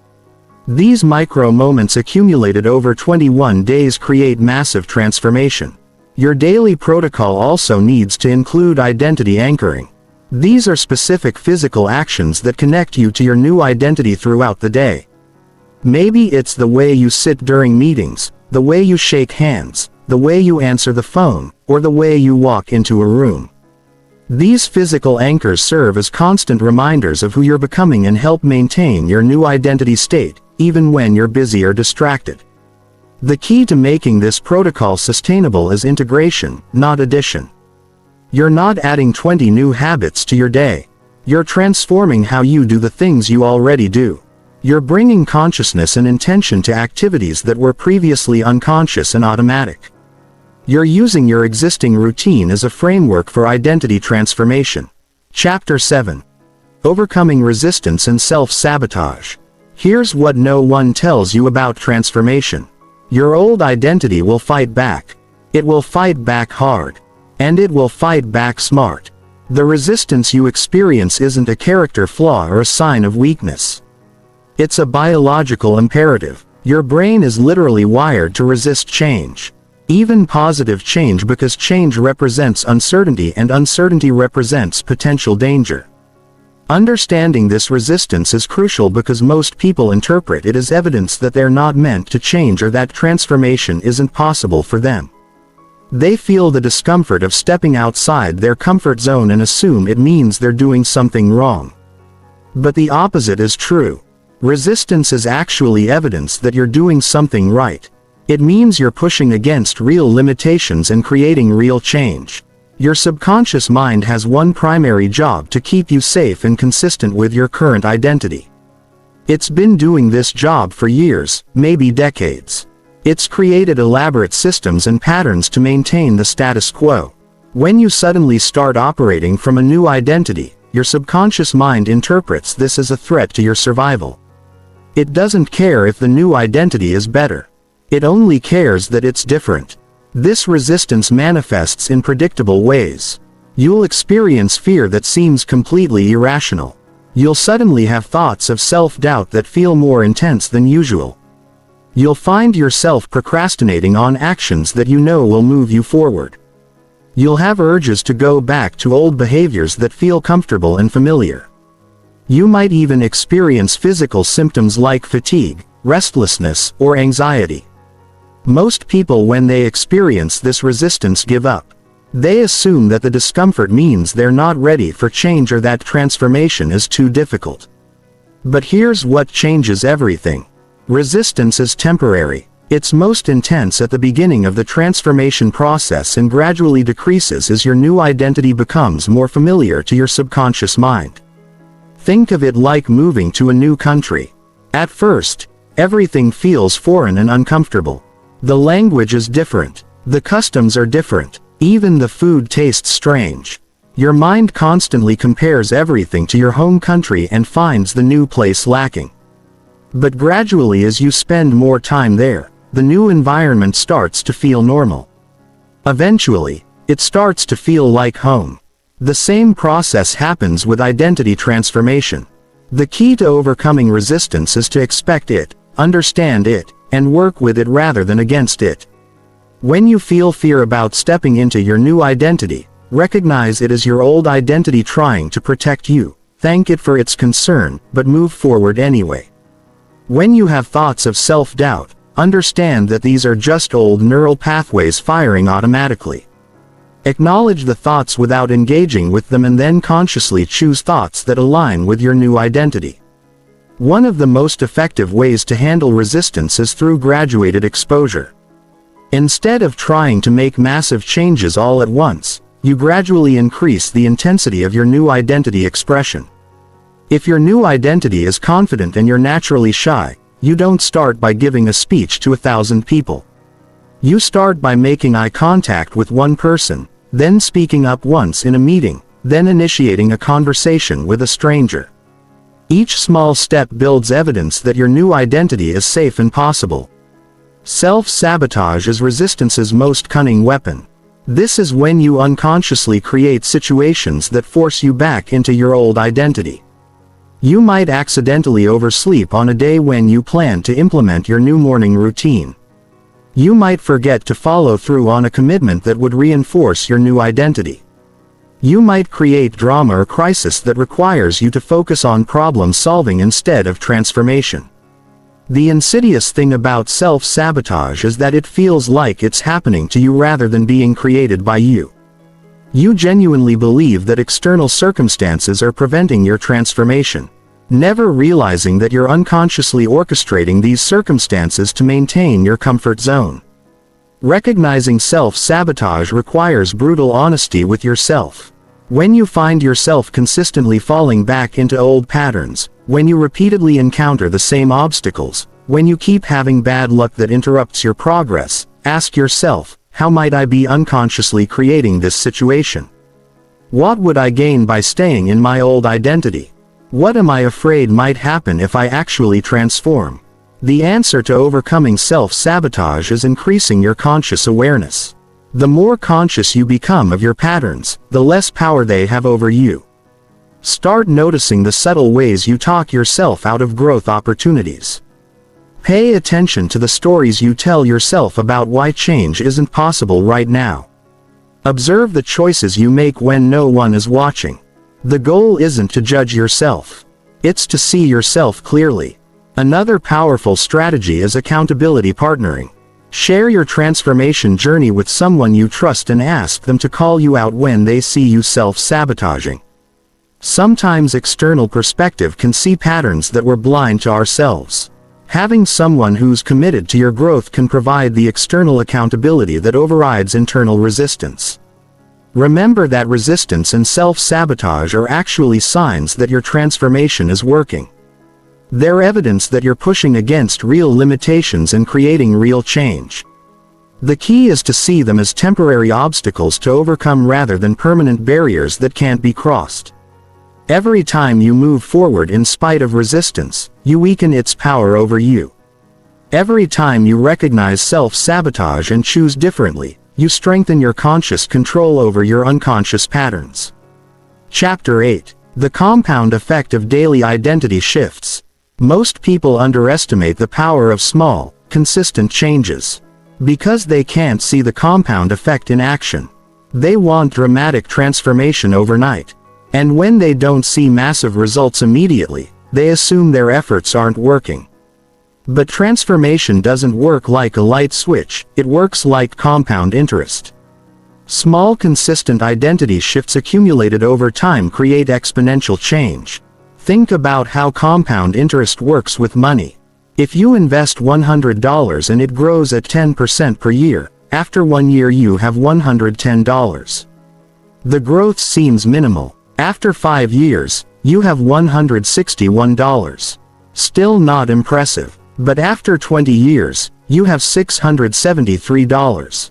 These micro moments accumulated over 21 days create massive transformation. Your daily protocol also needs to include identity anchoring. These are specific physical actions that connect you to your new identity throughout the day. Maybe it's the way you sit during meetings, the way you shake hands, the way you answer the phone, or the way you walk into a room. These physical anchors serve as constant reminders of who you're becoming and help maintain your new identity state, even when you're busy or distracted. The key to making this protocol sustainable is integration, not addition. You're not adding 20 new habits to your day. You're transforming how you do the things you already do. You're bringing consciousness and intention to activities that were previously unconscious and automatic. You're using your existing routine as a framework for identity transformation. Chapter 7. Overcoming resistance and self-sabotage. Here's what no one tells you about transformation. Your old identity will fight back. It will fight back hard. And it will fight back smart. The resistance you experience isn't a character flaw or a sign of weakness. It's a biological imperative. Your brain is literally wired to resist change. Even positive change, because change represents uncertainty and uncertainty represents potential danger. Understanding this resistance is crucial because most people interpret it as evidence that they're not meant to change or that transformation isn't possible for them. They feel the discomfort of stepping outside their comfort zone and assume it means they're doing something wrong. But the opposite is true. Resistance is actually evidence that you're doing something right. It means you're pushing against real limitations and creating real change. Your subconscious mind has one primary job: to keep you safe and consistent with your current identity. It's been doing this job for years, maybe decades. It's created elaborate systems and patterns to maintain the status quo. When you suddenly start operating from a new identity, your subconscious mind interprets this as a threat to your survival. It doesn't care if the new identity is better. It only cares that it's different. This resistance manifests in predictable ways. You'll experience fear that seems completely irrational. You'll suddenly have thoughts of self-doubt that feel more intense than usual. You'll find yourself procrastinating on actions that you know will move you forward. You'll have urges to go back to old behaviors that feel comfortable and familiar. You might even experience physical symptoms like fatigue, restlessness, or anxiety. Most people, when they experience this resistance, give up. They assume that the discomfort means they're not ready for change or that transformation is too difficult. But here's what changes everything. Resistance is temporary. It's most intense at the beginning of the transformation process and gradually decreases as your new identity becomes more familiar to your subconscious mind. Think of it like moving to a new country. At first, everything feels foreign and uncomfortable. The language is different. The customs are different. Even the food tastes strange. Your mind constantly compares everything to your home country and finds the new place lacking. But gradually, as you spend more time there, the new environment starts to feel normal. Eventually, It starts to feel like home. The same process happens with identity transformation. The key to overcoming resistance is to expect it, understand it, and work with it rather than against it. When you feel fear about stepping into your new identity, recognize it as your old identity trying to protect you. Thank it for its concern, but move forward anyway. When you have thoughts of self-doubt, understand that these are just old neural pathways firing automatically. Acknowledge the thoughts without engaging with them and then consciously choose thoughts that align with your new identity. One of the most effective ways to handle resistance is through graduated exposure. Instead of trying to make massive changes all at once, you gradually increase the intensity of your new identity expression. If your new identity is confident and you're naturally shy, you don't start by giving a speech to 1,000 people. You start by making eye contact with one person, then speaking up once in a meeting, then initiating a conversation with a stranger. Each small step builds evidence that your new identity is safe and possible. Self-sabotage is resistance's most cunning weapon. This is when you unconsciously create situations that force you back into your old identity. You might accidentally oversleep on a day when you plan to implement your new morning routine. You might forget to follow through on a commitment that would reinforce your new identity. You might create drama or crisis that requires you to focus on problem solving instead of transformation. The insidious thing about self-sabotage is that it feels like it's happening to you rather than being created by you. You genuinely believe that external circumstances are preventing your transformation, never realizing that you're unconsciously orchestrating these circumstances to maintain your comfort zone. Recognizing self-sabotage requires brutal honesty with yourself. When you find yourself consistently falling back into old patterns, when you repeatedly encounter the same obstacles, when you keep having bad luck that interrupts your progress, ask yourself, how might I be unconsciously creating this situation? What would I gain by staying in my old identity? What am I afraid might happen if I actually transform? The answer to overcoming self-sabotage is increasing your conscious awareness. The more conscious you become of your patterns, the less power they have over you. Start noticing the subtle ways you talk yourself out of growth opportunities. Pay attention to the stories you tell yourself about why change isn't possible right now. Observe the choices you make when no one is watching. The goal isn't to judge yourself. It's to see yourself clearly. Another powerful strategy is accountability partnering. Share your transformation journey with someone you trust and ask them to call you out when they see you self-sabotaging. Sometimes external perspective can see patterns that we're blind to ourselves. Having someone who's committed to your growth can provide the external accountability that overrides internal resistance. Remember that resistance and self-sabotage are actually signs that your transformation is working. They're evidence that you're pushing against real limitations and creating real change. The key is to see them as temporary obstacles to overcome rather than permanent barriers that can't be crossed. Every time you move forward in spite of resistance, you weaken its power over you. Every time you recognize self-sabotage and choose differently, you strengthen your conscious control over your unconscious patterns. Chapter 8. The Compound Effect of Daily Identity Shifts. Most people underestimate the power of small, consistent changes. Because they can't see the compound effect in action. They want dramatic transformation overnight. And when they don't see massive results immediately, they assume their efforts aren't working. But transformation doesn't work like a light switch, it works like compound interest. Small consistent identity shifts accumulated over time create exponential change. Think about how compound interest works with money. If you invest $100 and it grows at 10% per year, after 1 year you have $110. The growth seems minimal. After 5 years, you have $161. Still not impressive. But after 20 years, you have $673.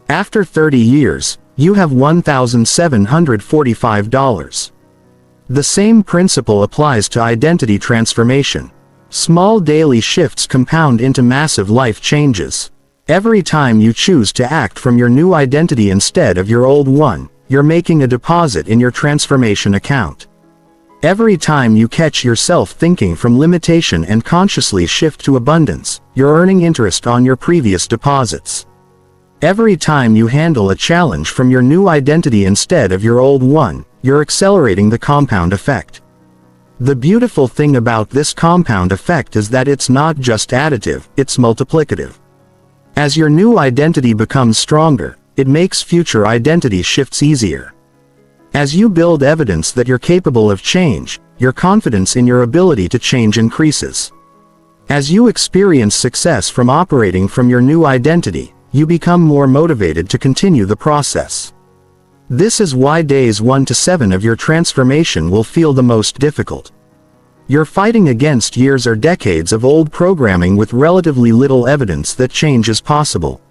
After 30 years, you have $1,745. The same principle applies to identity transformation. Small daily shifts compound into massive life changes. Every time you choose to act from your new identity instead of your old one, you're making a deposit in your transformation account. Every time you catch yourself thinking from limitation and consciously shift to abundance, you're earning interest on your previous deposits. Every time you handle a challenge from your new identity instead of your old one, you're accelerating the compound effect. The beautiful thing about this compound effect is that it's not just additive, it's multiplicative. As your new identity becomes stronger, it makes future identity shifts easier. As you build evidence that you're capable of change, your confidence in your ability to change increases. As you experience success from operating from your new identity, you become more motivated to continue the process. This is why days 1 to 7 of your transformation will feel the most difficult. You're fighting against years or decades of old programming with relatively little evidence that change is possible.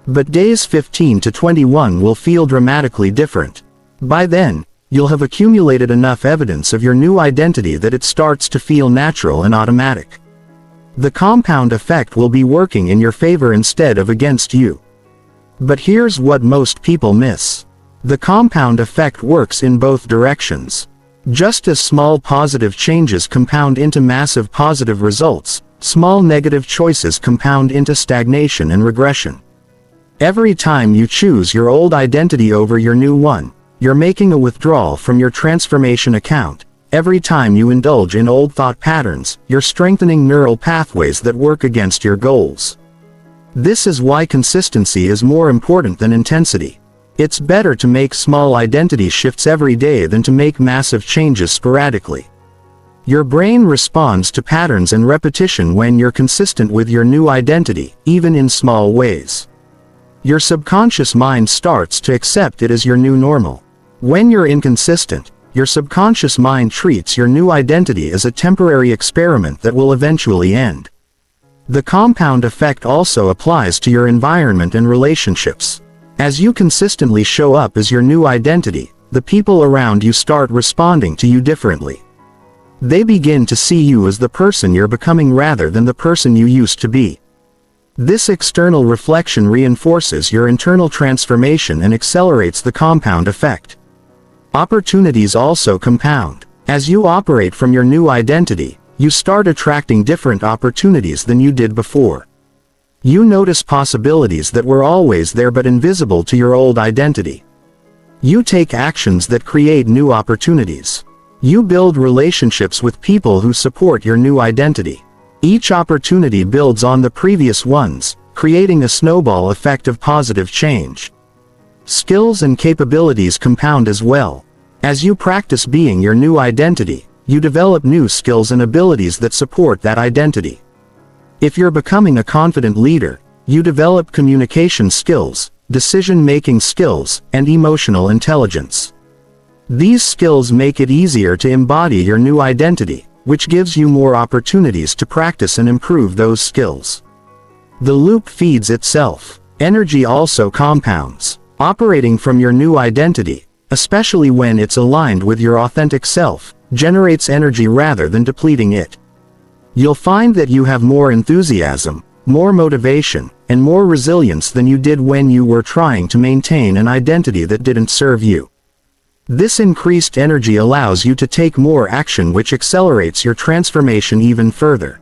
But days 15 to 21 will feel dramatically different. By then, you'll have accumulated enough evidence of your new identity that it starts to feel natural and automatic. The compound effect will be working in your favor instead of against you. But here's what most people miss. The compound effect works in both directions. Just as small positive changes compound into massive positive results, small negative choices compound into stagnation and regression. Every time you choose your old identity over your new one, you're making a withdrawal from your transformation account. Every time you indulge in old thought patterns, you're strengthening neural pathways that work against your goals. This is why consistency is more important than intensity. It's better to make small identity shifts every day than to make massive changes sporadically. Your brain responds to patterns and repetition when you're consistent with your new identity, even in small ways. Your subconscious mind starts to accept it as your new normal. When you're inconsistent, your subconscious mind treats your new identity as a temporary experiment that will eventually end. The compound effect also applies to your environment and relationships. As you consistently show up as your new identity, the people around you start responding to you differently. They begin to see you as the person you're becoming rather than the person you used to be. This external reflection reinforces your internal transformation and accelerates the compound effect. Opportunities also compound. As you operate from your new identity, you start attracting different opportunities than you did before. You notice possibilities that were always there but invisible to your old identity. You take actions that create new opportunities. You build relationships with people who support your new identity. Each opportunity builds on the previous ones, creating a snowball effect of positive change. Skills and capabilities compound as well. As you practice being your new identity, you develop new skills and abilities that support that identity. If you're becoming a confident leader, you develop communication skills, decision-making skills, and emotional intelligence. These skills make it easier to embody your new identity, which gives you more opportunities to practice and improve those skills. The loop feeds itself. Energy also compounds. Operating from your new identity, especially when it's aligned with your authentic self, generates energy rather than depleting it. You'll find that you have more enthusiasm, more motivation, and more resilience than you did when you were trying to maintain an identity that didn't serve you. This increased energy allows you to take more action, which accelerates your transformation even further.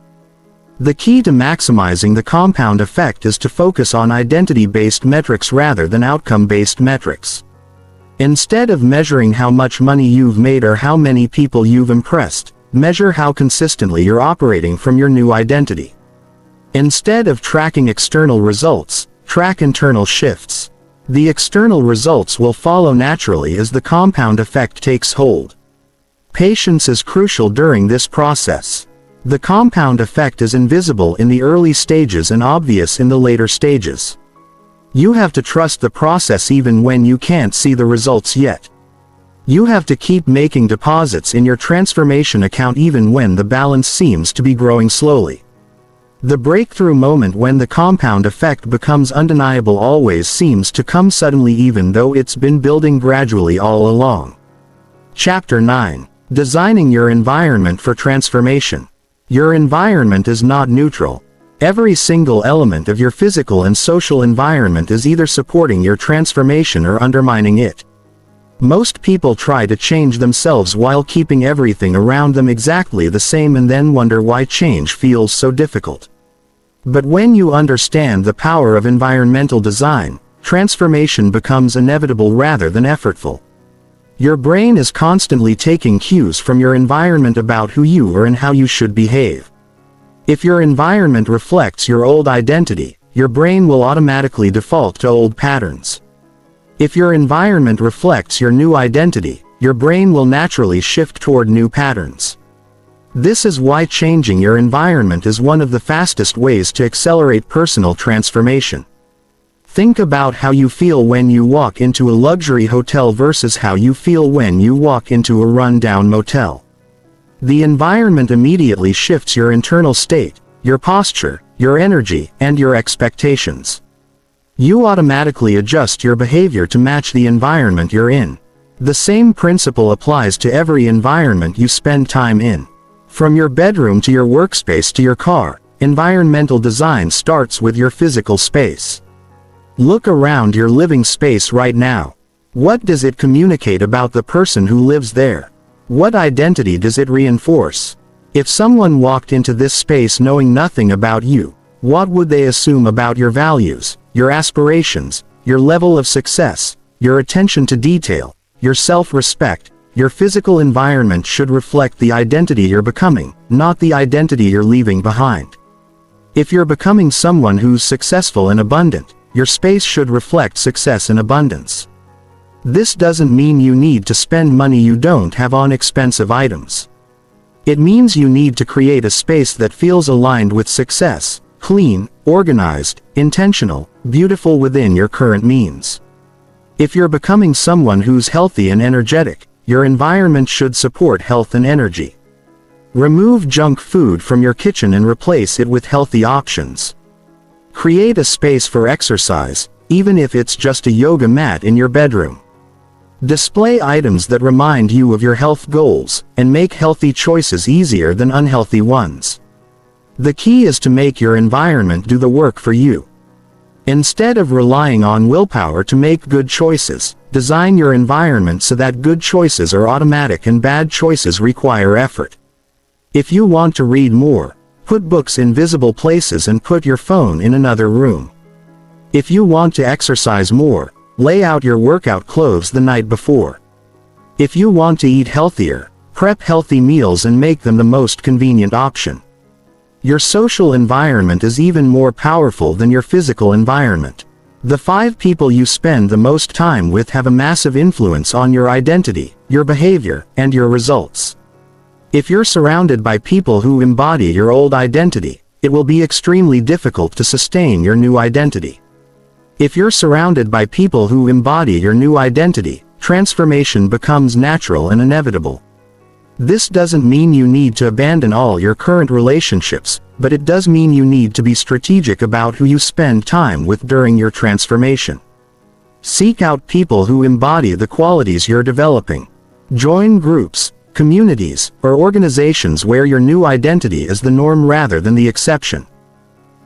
The key to maximizing the compound effect is to focus on identity-based metrics rather than outcome-based metrics. Instead of measuring how much money you've made or how many people you've impressed, measure how consistently you're operating from your new identity. Instead of tracking external results, track internal shifts. The external results will follow naturally as the compound effect takes hold. Patience is crucial during this process. The compound effect is invisible in the early stages and obvious in the later stages. You have to trust the process even when you can't see the results yet. You have to keep making deposits in your transformation account even when the balance seems to be growing slowly. The breakthrough moment when the compound effect becomes undeniable always seems to come suddenly, even though it's been building gradually all along. Chapter 9. Designing your environment for transformation. Your environment is not neutral. Every single element of your physical and social environment is either supporting your transformation or undermining it. Most people try to change themselves while keeping everything around them exactly the same and then wonder why change feels so difficult. But when you understand the power of environmental design, transformation becomes inevitable rather than effortful. Your brain is constantly taking cues from your environment about who you are and how you should behave. If your environment reflects your old identity, your brain will automatically default to old patterns. If your environment reflects your new identity, your brain will naturally shift toward new patterns. This is why changing your environment is one of the fastest ways to accelerate personal transformation. Think about how you feel when you walk into a luxury hotel versus how you feel when you walk into a run-down motel. The environment immediately shifts your internal state, your posture, your energy, and your expectations. You automatically adjust your behavior to match the environment you're in. The same principle applies to every environment you spend time in. From your bedroom to your workspace to your car, environmental design starts with your physical space. Look around your living space right now. What does it communicate about the person who lives there? What identity does it reinforce? If someone walked into this space knowing nothing about you, what would they assume about your values, your aspirations, your level of success, your attention to detail, your self-respect? Your physical environment should reflect the identity you're becoming, not the identity you're leaving behind. If you're becoming someone who's successful and abundant, your space should reflect success and abundance. This doesn't mean you need to spend money you don't have on expensive items. It means you need to create a space that feels aligned with success, clean, organized, intentional, beautiful within your current means. If you're becoming someone who's healthy and energetic, your environment should support health and energy. Remove junk food from your kitchen and replace it with healthy options. Create a space for exercise, even if it's just a yoga mat in your bedroom. Display items that remind you of your health goals, and make healthy choices easier than unhealthy ones. The key is to make your environment do the work for you. Instead of relying on willpower to make good choices, design your environment so that good choices are automatic and bad choices require effort. If you want to read more, put books in visible places and put your phone in another room. If you want to exercise more, lay out your workout clothes the night before. If you want to eat healthier, prep healthy meals and make them the most convenient option. Your social environment is even more powerful than your physical environment. The 5 people you spend the most time with have a massive influence on your identity, your behavior, and your results. If you're surrounded by people who embody your old identity, it will be extremely difficult to sustain your new identity. If you're surrounded by people who embody your new identity, transformation becomes natural and inevitable. This doesn't mean you need to abandon all your current relationships, but it does mean you need to be strategic about who you spend time with during your transformation. Seek out people who embody the qualities you're developing. Join groups, communities, or organizations where your new identity is the norm rather than the exception.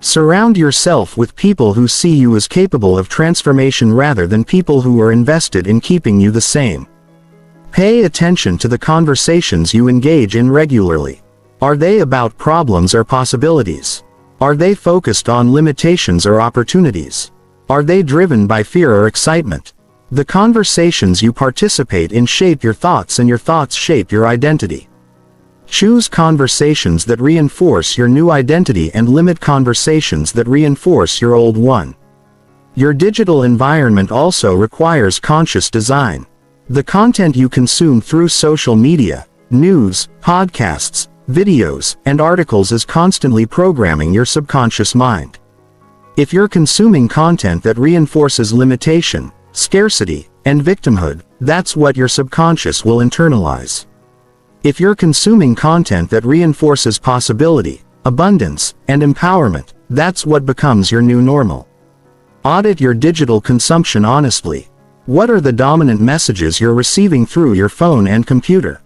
Surround yourself with people who see you as capable of transformation rather than people who are invested in keeping you the same. Pay attention to the conversations you engage in regularly. Are they about problems or possibilities? Are they focused on limitations or opportunities? Are they driven by fear or excitement? The conversations you participate in shape your thoughts and your thoughts shape your identity. Choose conversations that reinforce your new identity and limit conversations that reinforce your old one. Your digital environment also requires conscious design. The content you consume through social media, news, podcasts, videos, and articles is constantly programming your subconscious mind. If you're consuming content that reinforces limitation, scarcity, and victimhood, that's what your subconscious will internalize. If you're consuming content that reinforces possibility, abundance, and empowerment, that's what becomes your new normal. Audit your digital consumption honestly. What are the dominant messages you're receiving through your phone and computer?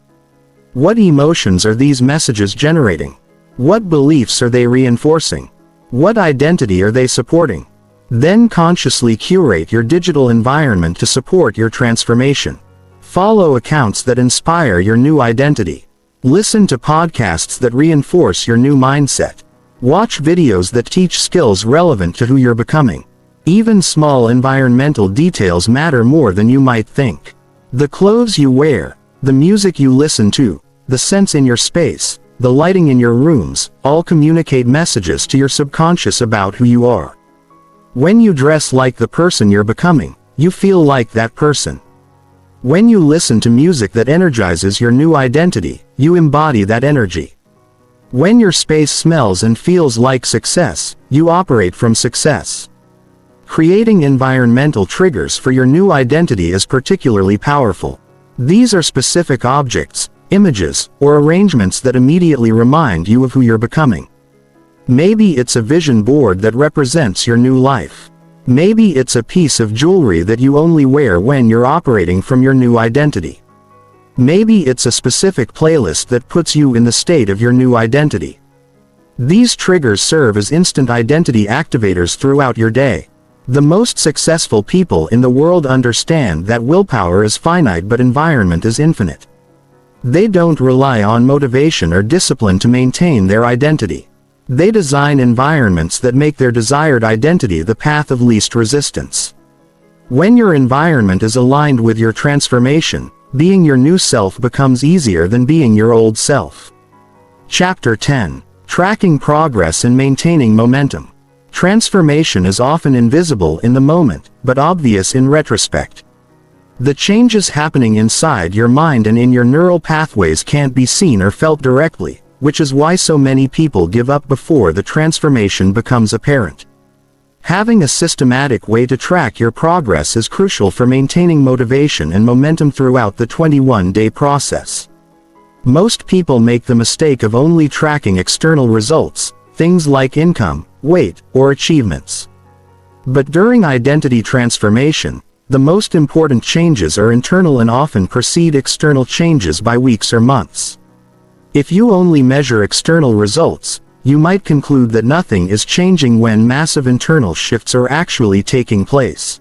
What emotions are these messages generating? What beliefs are they reinforcing? What identity are they supporting? Then consciously curate your digital environment to support your transformation. Follow accounts that inspire your new identity. Listen to podcasts that reinforce your new mindset. Watch videos that teach skills relevant to who you're becoming. Even small environmental details matter more than you might think. The clothes you wear, the music you listen to, the scents in your space, the lighting in your rooms, all communicate messages to your subconscious about who you are. When you dress like the person you're becoming, you feel like that person. When you listen to music that energizes your new identity, you embody that energy. When your space smells and feels like success, you operate from success. Creating environmental triggers for your new identity is particularly powerful. These are specific objects, images, or arrangements that immediately remind you of who you're becoming. Maybe it's a vision board that represents your new life. Maybe it's a piece of jewelry that you only wear when you're operating from your new identity. Maybe it's a specific playlist that puts you in the state of your new identity. These triggers serve as instant identity activators throughout your day. The most successful people in the world understand that willpower is finite but environment is infinite. They don't rely on motivation or discipline to maintain their identity. They design environments that make their desired identity the path of least resistance. When your environment is aligned with your transformation, being your new self becomes easier than being your old self. Chapter 10. Tracking Progress and Maintaining Momentum. Transformation is often invisible in the moment, but obvious in retrospect. The changes happening inside your mind and in your neural pathways can't be seen or felt directly, which is why so many people give up before the transformation becomes apparent. Having a systematic way to track your progress is crucial for maintaining motivation and momentum throughout the 21-day process. Most people make the mistake of only tracking external results, things like income, weight, or achievements. But during identity transformation, the most important changes are internal and often precede external changes by weeks or months. If you only measure external results, you might conclude that nothing is changing when massive internal shifts are actually taking place.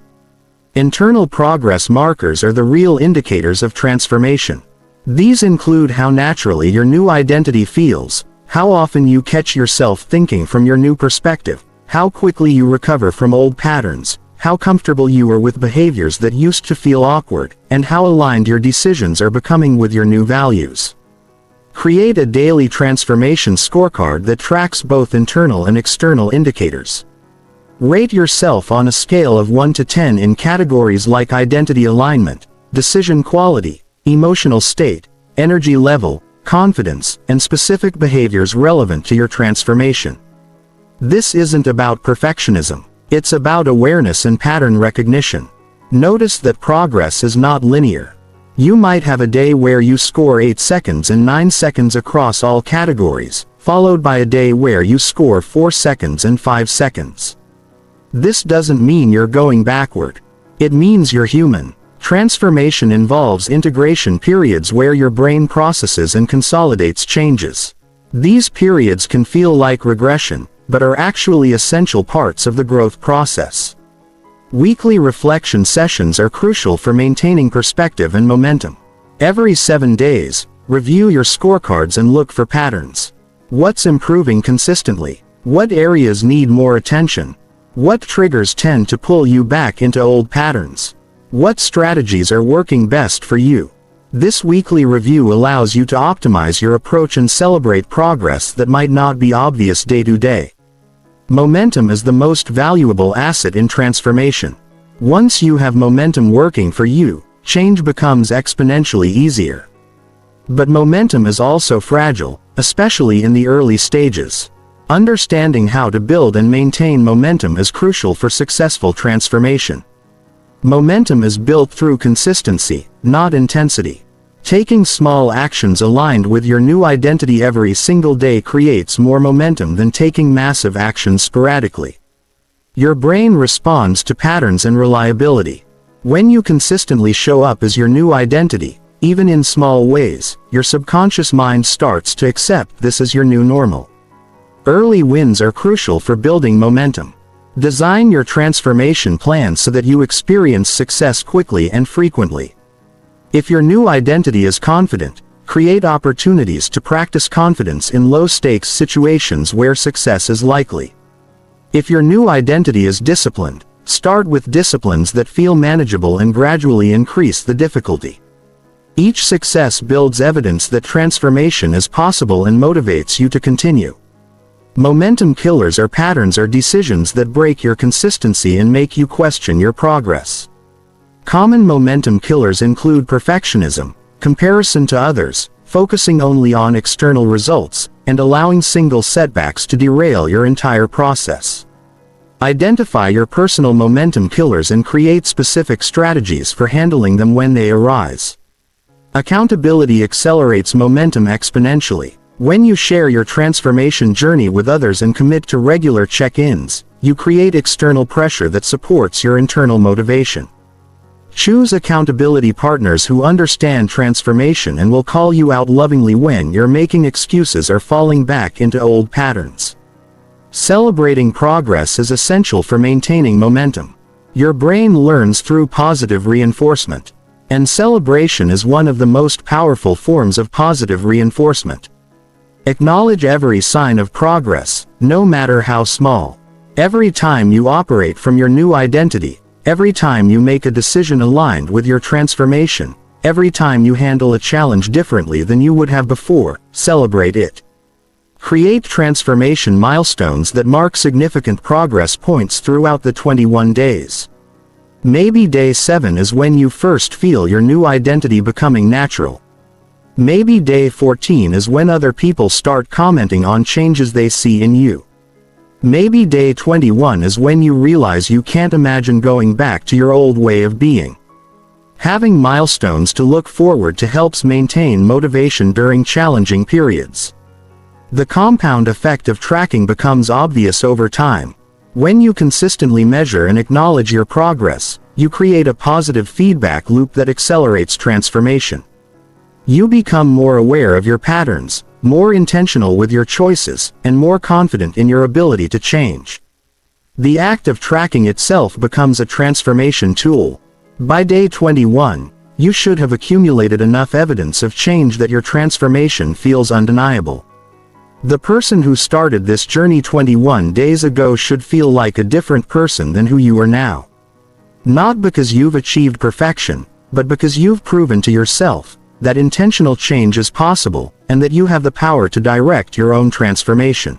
Internal progress markers are the real indicators of transformation. These include how naturally your new identity feels, how often you catch yourself thinking from your new perspective, how quickly you recover from old patterns, how comfortable you are with behaviors that used to feel awkward, and how aligned your decisions are becoming with your new values. Create a daily transformation scorecard that tracks both internal and external indicators. Rate yourself on a scale of 1 to 10 in categories like identity alignment, decision quality, emotional state, energy level, confidence, and specific behaviors relevant to your transformation. This isn't about perfectionism. It's about awareness and pattern recognition. Notice that progress is not linear. You might have a day where you score 8 seconds and 9 seconds across all categories, followed by a day where you score 4 seconds and 5 seconds. This doesn't mean you're going backward. It means you're human. Transformation involves integration periods where your brain processes and consolidates changes. These periods can feel like regression, but are actually essential parts of the growth process. Weekly reflection sessions are crucial for maintaining perspective and momentum. Every 7 days, review your scorecards and look for patterns. What's improving consistently? What areas need more attention? What triggers tend to pull you back into old patterns? What strategies are working best for you? This weekly review allows you to optimize your approach and celebrate progress that might not be obvious day to day. Momentum is the most valuable asset in transformation. Once you have momentum working for you, change becomes exponentially easier. But momentum is also fragile, especially in the early stages. Understanding how to build and maintain momentum is crucial for successful transformation. Momentum is built through consistency, not intensity. Taking small actions aligned with your new identity every single day creates more momentum than taking massive actions sporadically. Your brain responds to patterns and reliability. When you consistently show up as your new identity, even in small ways, your subconscious mind starts to accept this as your new normal. Early wins are crucial for building momentum. Design your transformation plan so that you experience success quickly and frequently. If your new identity is confident, create opportunities to practice confidence in low-stakes situations where success is likely. If your new identity is disciplined, start with disciplines that feel manageable and gradually increase the difficulty. Each success builds evidence that transformation is possible and motivates you to continue. Momentum killers are patterns or decisions that break your consistency and make you question your progress. Common momentum killers include perfectionism, comparison to others, focusing only on external results, and allowing single setbacks to derail your entire process. Identify your personal momentum killers and create specific strategies for handling them when they arise. Accountability accelerates momentum exponentially. When you share your transformation journey with others and commit to regular check-ins, you create external pressure that supports your internal motivation. Choose accountability partners who understand transformation and will call you out lovingly when you're making excuses or falling back into old patterns. Celebrating progress is essential for maintaining momentum. Your brain learns through positive reinforcement, and celebration is one of the most powerful forms of positive reinforcement. Acknowledge every sign of progress, no matter how small. Every time you operate from your new identity, every time you make a decision aligned with your transformation, every time you handle a challenge differently than you would have before, celebrate it. Create transformation milestones that mark significant progress points throughout the 21 days. Maybe day 7 is when you first feel your new identity becoming natural. Maybe day 14 is when other people start commenting on changes they see in you. Maybe day 21 is when you realize you can't imagine going back to your old way of being. Having milestones to look forward to helps maintain motivation during challenging periods. The compound effect of tracking becomes obvious over time. When you consistently measure and acknowledge your progress, you create a positive feedback loop that accelerates transformation. You become more aware of your patterns, more intentional with your choices, and more confident in your ability to change. The act of tracking itself becomes a transformation tool. By day 21, you should have accumulated enough evidence of change that your transformation feels undeniable. The person who started this journey 21 days ago should feel like a different person than who you are now. Not because you've achieved perfection, but because you've proven to yourself that intentional change is possible, and that you have the power to direct your own transformation.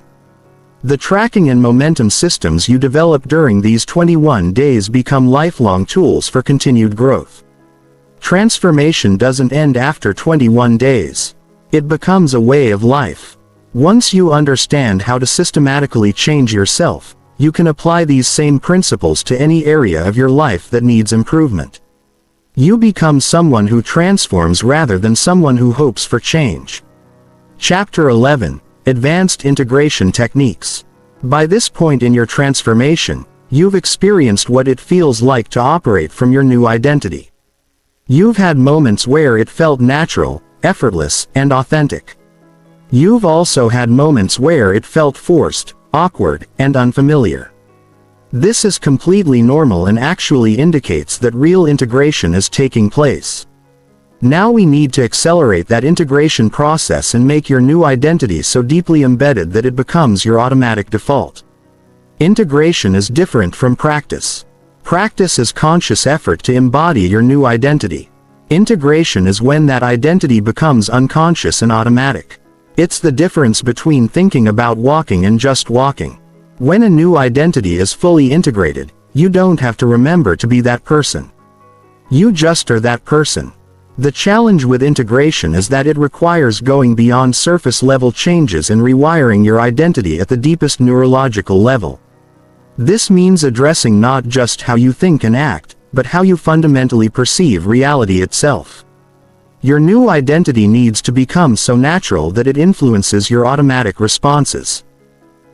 The tracking and momentum systems you develop during these 21 days become lifelong tools for continued growth. Transformation doesn't end after 21 days. It becomes a way of life. Once you understand how to systematically change yourself, you can apply these same principles to any area of your life that needs improvement. You become someone who transforms rather than someone who hopes for change. Chapter 11: Advanced Integration Techniques. By this point in your transformation, you've experienced what it feels like to operate from your new identity. You've had moments where it felt natural, effortless, and authentic. You've also had moments where it felt forced, awkward, and unfamiliar. This is completely normal and actually indicates that real integration is taking place. Now we need to accelerate that integration process and make your new identity so deeply embedded that it becomes your automatic default. Integration is different from practice. Practice is conscious effort to embody your new identity. Integration is when that identity becomes unconscious and automatic. It's the difference between thinking about walking and just walking. When a new identity is fully integrated, you don't have to remember to be that person. You just are that person. The challenge with integration is that it requires going beyond surface-level changes and rewiring your identity at the deepest neurological level. This means addressing not just how you think and act, but how you fundamentally perceive reality itself. Your new identity needs to become so natural that it influences your automatic responses,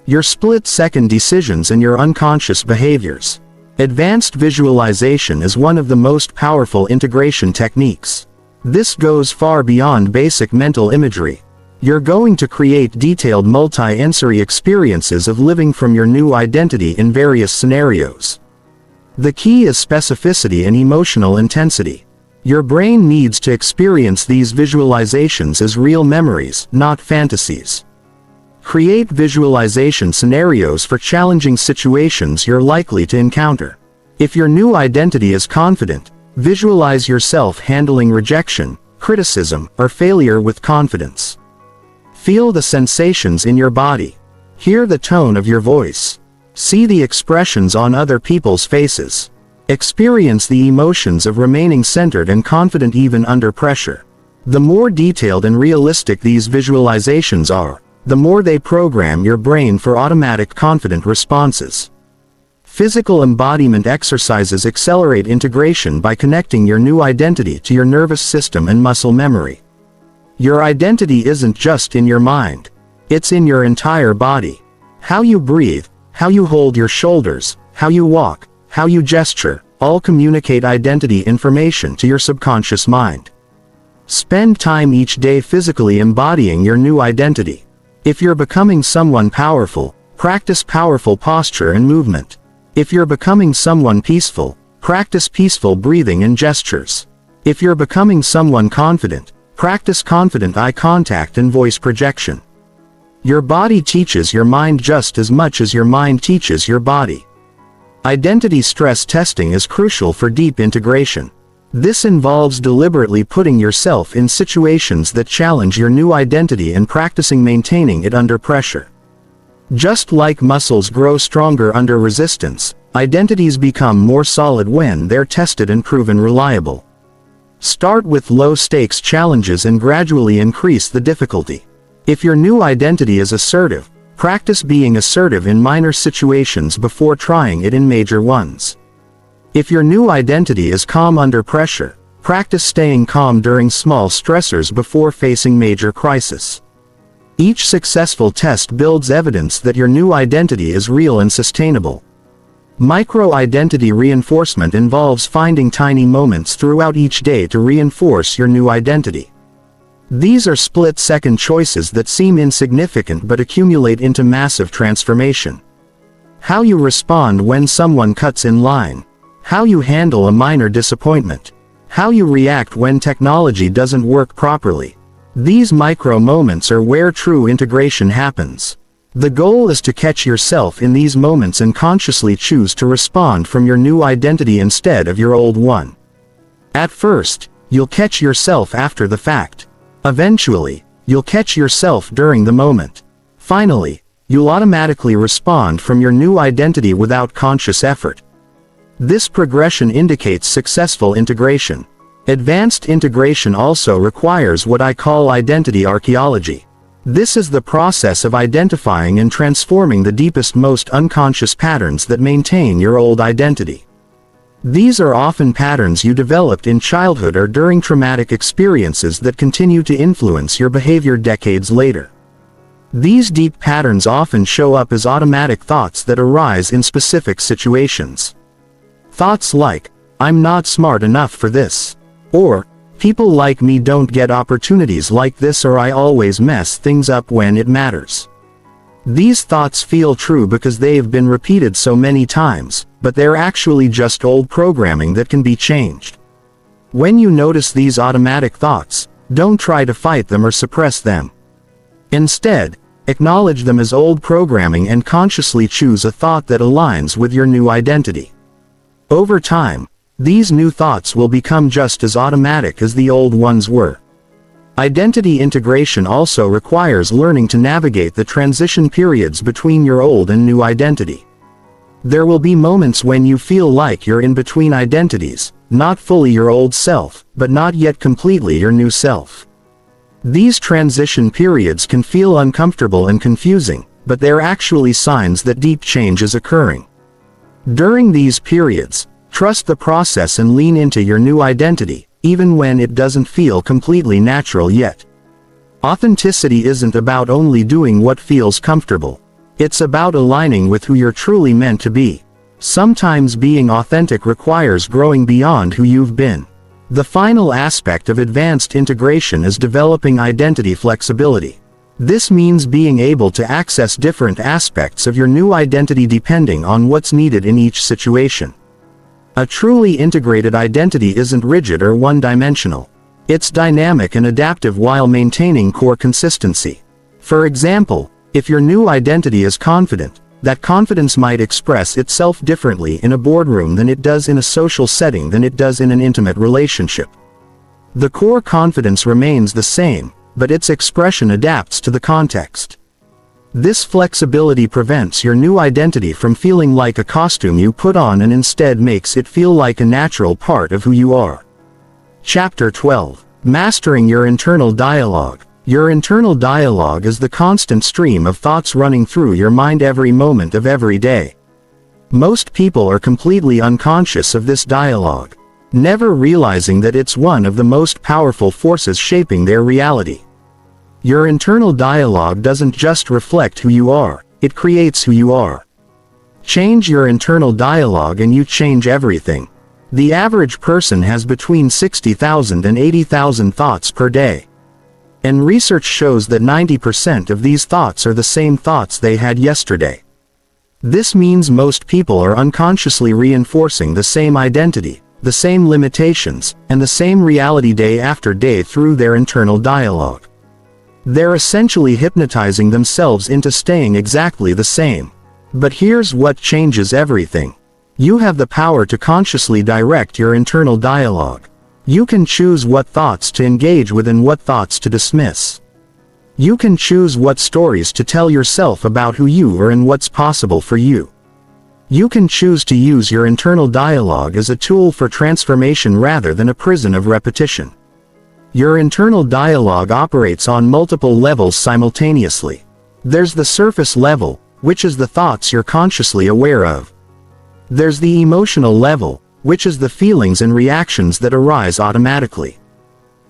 your split-second decisions, and your unconscious behaviors. Advanced visualization is one of the most powerful integration techniques. This goes far beyond basic mental imagery. You're going to create detailed multi-sensory experiences of living from your new identity in various scenarios. The key is specificity and emotional intensity. Your brain needs to experience these visualizations as real memories, not fantasies. Create visualization scenarios for challenging situations you're likely to encounter. If your new identity is confident, visualize yourself handling rejection, criticism, or failure with confidence. Feel the sensations in your body. Hear the tone of your voice. See the expressions on other people's faces. Experience the emotions of remaining centered and confident even under pressure. The more detailed and realistic these visualizations are, the more they program your brain for automatic confident responses. Physical embodiment exercises accelerate integration by connecting your new identity to your nervous system and muscle memory. Your identity isn't just in your mind. It's in your entire body. How you breathe, how you hold your shoulders, how you walk, how you gesture, all communicate identity information to your subconscious mind. Spend time each day physically embodying your new identity. If you're becoming someone powerful, practice powerful posture and movement. If you're becoming someone peaceful, practice peaceful breathing and gestures. If you're becoming someone confident, practice confident eye contact and voice projection. Your body teaches your mind just as much as your mind teaches your body. Identity stress testing is crucial for deep integration. This involves deliberately putting yourself in situations that challenge your new identity and practicing maintaining it under pressure. Just like muscles grow stronger under resistance, identities become more solid when they're tested and proven reliable. Start with low-stakes challenges and gradually increase the difficulty. If your new identity is assertive, practice being assertive in minor situations before trying it in major ones. If your new identity is calm under pressure, practice staying calm during small stressors before facing major crisis. Each successful test builds evidence that your new identity is real and sustainable. Micro-identity reinforcement involves finding tiny moments throughout each day to reinforce your new identity. These are split-second choices that seem insignificant but accumulate into massive transformation. How you respond when someone cuts in line. How you handle a minor disappointment. How you react when technology doesn't work properly. These micro moments are where true integration happens. The goal is to catch yourself in these moments and consciously choose to respond from your new identity instead of your old one. At first, you'll catch yourself after the fact. Eventually, you'll catch yourself during the moment. Finally, you'll automatically respond from your new identity without conscious effort. This progression indicates successful integration. Advanced integration also requires what I call identity archaeology. This is the process of identifying and transforming the deepest, most unconscious patterns that maintain your old identity. These are often patterns you developed in childhood or during traumatic experiences that continue to influence your behavior decades later. These deep patterns often show up as automatic thoughts that arise in specific situations. Thoughts like, "I'm not smart enough for this," or, "People like me don't get opportunities like this," or "I always mess things up when it matters." These thoughts feel true because they've been repeated so many times, but they're actually just old programming that can be changed. When you notice these automatic thoughts, don't try to fight them or suppress them. Instead, acknowledge them as old programming and consciously choose a thought that aligns with your new identity. Over time, these new thoughts will become just as automatic as the old ones were. Identity integration also requires learning to navigate the transition periods between your old and new identity. There will be moments when you feel like you're in between identities, not fully your old self, but not yet completely your new self. These transition periods can feel uncomfortable and confusing, but they're actually signs that deep change is occurring. During these periods, trust the process and lean into your new identity, even when it doesn't feel completely natural yet. Authenticity isn't about only doing what feels comfortable. It's about aligning with who you're truly meant to be. Sometimes being authentic requires growing beyond who you've been. The final aspect of advanced integration is developing identity flexibility. This means being able to access different aspects of your new identity depending on what's needed in each situation. A truly integrated identity isn't rigid or one-dimensional. It's dynamic and adaptive while maintaining core consistency. For example, if your new identity is confident, that confidence might express itself differently in a boardroom than it does in a social setting than it does in an intimate relationship. The core confidence remains the same, but its expression adapts to the context. This flexibility prevents your new identity from feeling like a costume you put on and instead makes it feel like a natural part of who you are. Chapter 12. Mastering your internal dialogue. Your internal dialogue is the constant stream of thoughts running through your mind every moment of every day. Most people are completely unconscious of this dialogue, never realizing that it's one of the most powerful forces shaping their reality. Your internal dialogue doesn't just reflect who you are, it creates who you are. Change your internal dialogue and you change everything. The average person has between 60,000 and 80,000 thoughts per day. And research shows that 90% of these thoughts are the same thoughts they had yesterday. This means most people are unconsciously reinforcing the same identity, the same limitations, and the same reality day after day through their internal dialogue. They're essentially hypnotizing themselves into staying exactly the same. But here's what changes everything. You have the power to consciously direct your internal dialogue. You can choose what thoughts to engage with and what thoughts to dismiss. You can choose what stories to tell yourself about who you are and what's possible for you. You can choose to use your internal dialogue as a tool for transformation rather than a prison of repetition. Your internal dialogue operates on multiple levels simultaneously. There's the surface level, which is the thoughts you're consciously aware of. There's the emotional level, which is the feelings and reactions that arise automatically.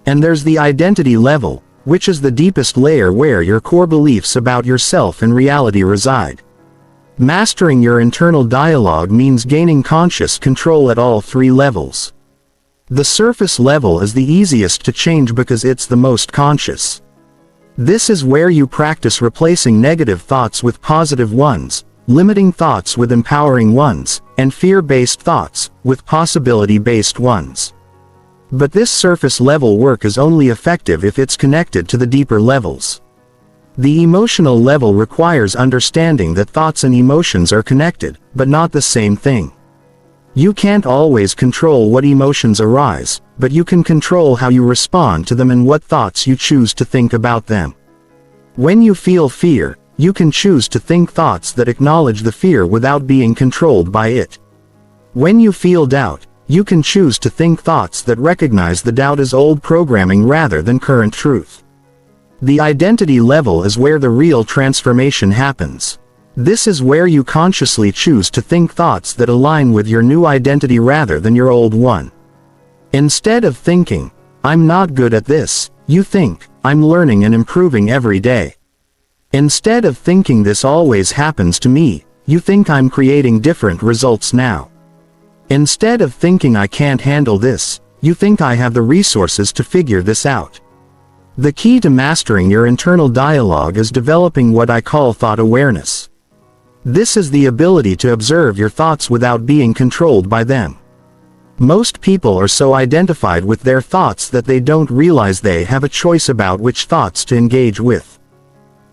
And there's the identity level, which is the deepest layer where your core beliefs about yourself and reality reside. Mastering your internal dialogue means gaining conscious control at all three levels. The surface level is the easiest to change because it's the most conscious. This is where you practice replacing negative thoughts with positive ones, limiting thoughts with empowering ones, and fear-based thoughts with possibility-based ones. But this surface level work is only effective if it's connected to the deeper levels. The emotional level requires understanding that thoughts and emotions are connected, but not the same thing. You can't always control what emotions arise, but you can control how you respond to them and what thoughts you choose to think about them. When you feel fear, you can choose to think thoughts that acknowledge the fear without being controlled by it. When you feel doubt, you can choose to think thoughts that recognize the doubt as old programming rather than current truth. The identity level is where the real transformation happens. This is where you consciously choose to think thoughts that align with your new identity rather than your old one. Instead of thinking, "I'm not good at this," you think, "I'm learning and improving every day." Instead of thinking, "This always happens to me," you think, "I'm creating different results now." Instead of thinking, "I can't handle this," you think, "I have the resources to figure this out." The key to mastering your internal dialogue is developing what I call thought awareness. This is the ability to observe your thoughts without being controlled by them. Most people are so identified with their thoughts that they don't realize they have a choice about which thoughts to engage with.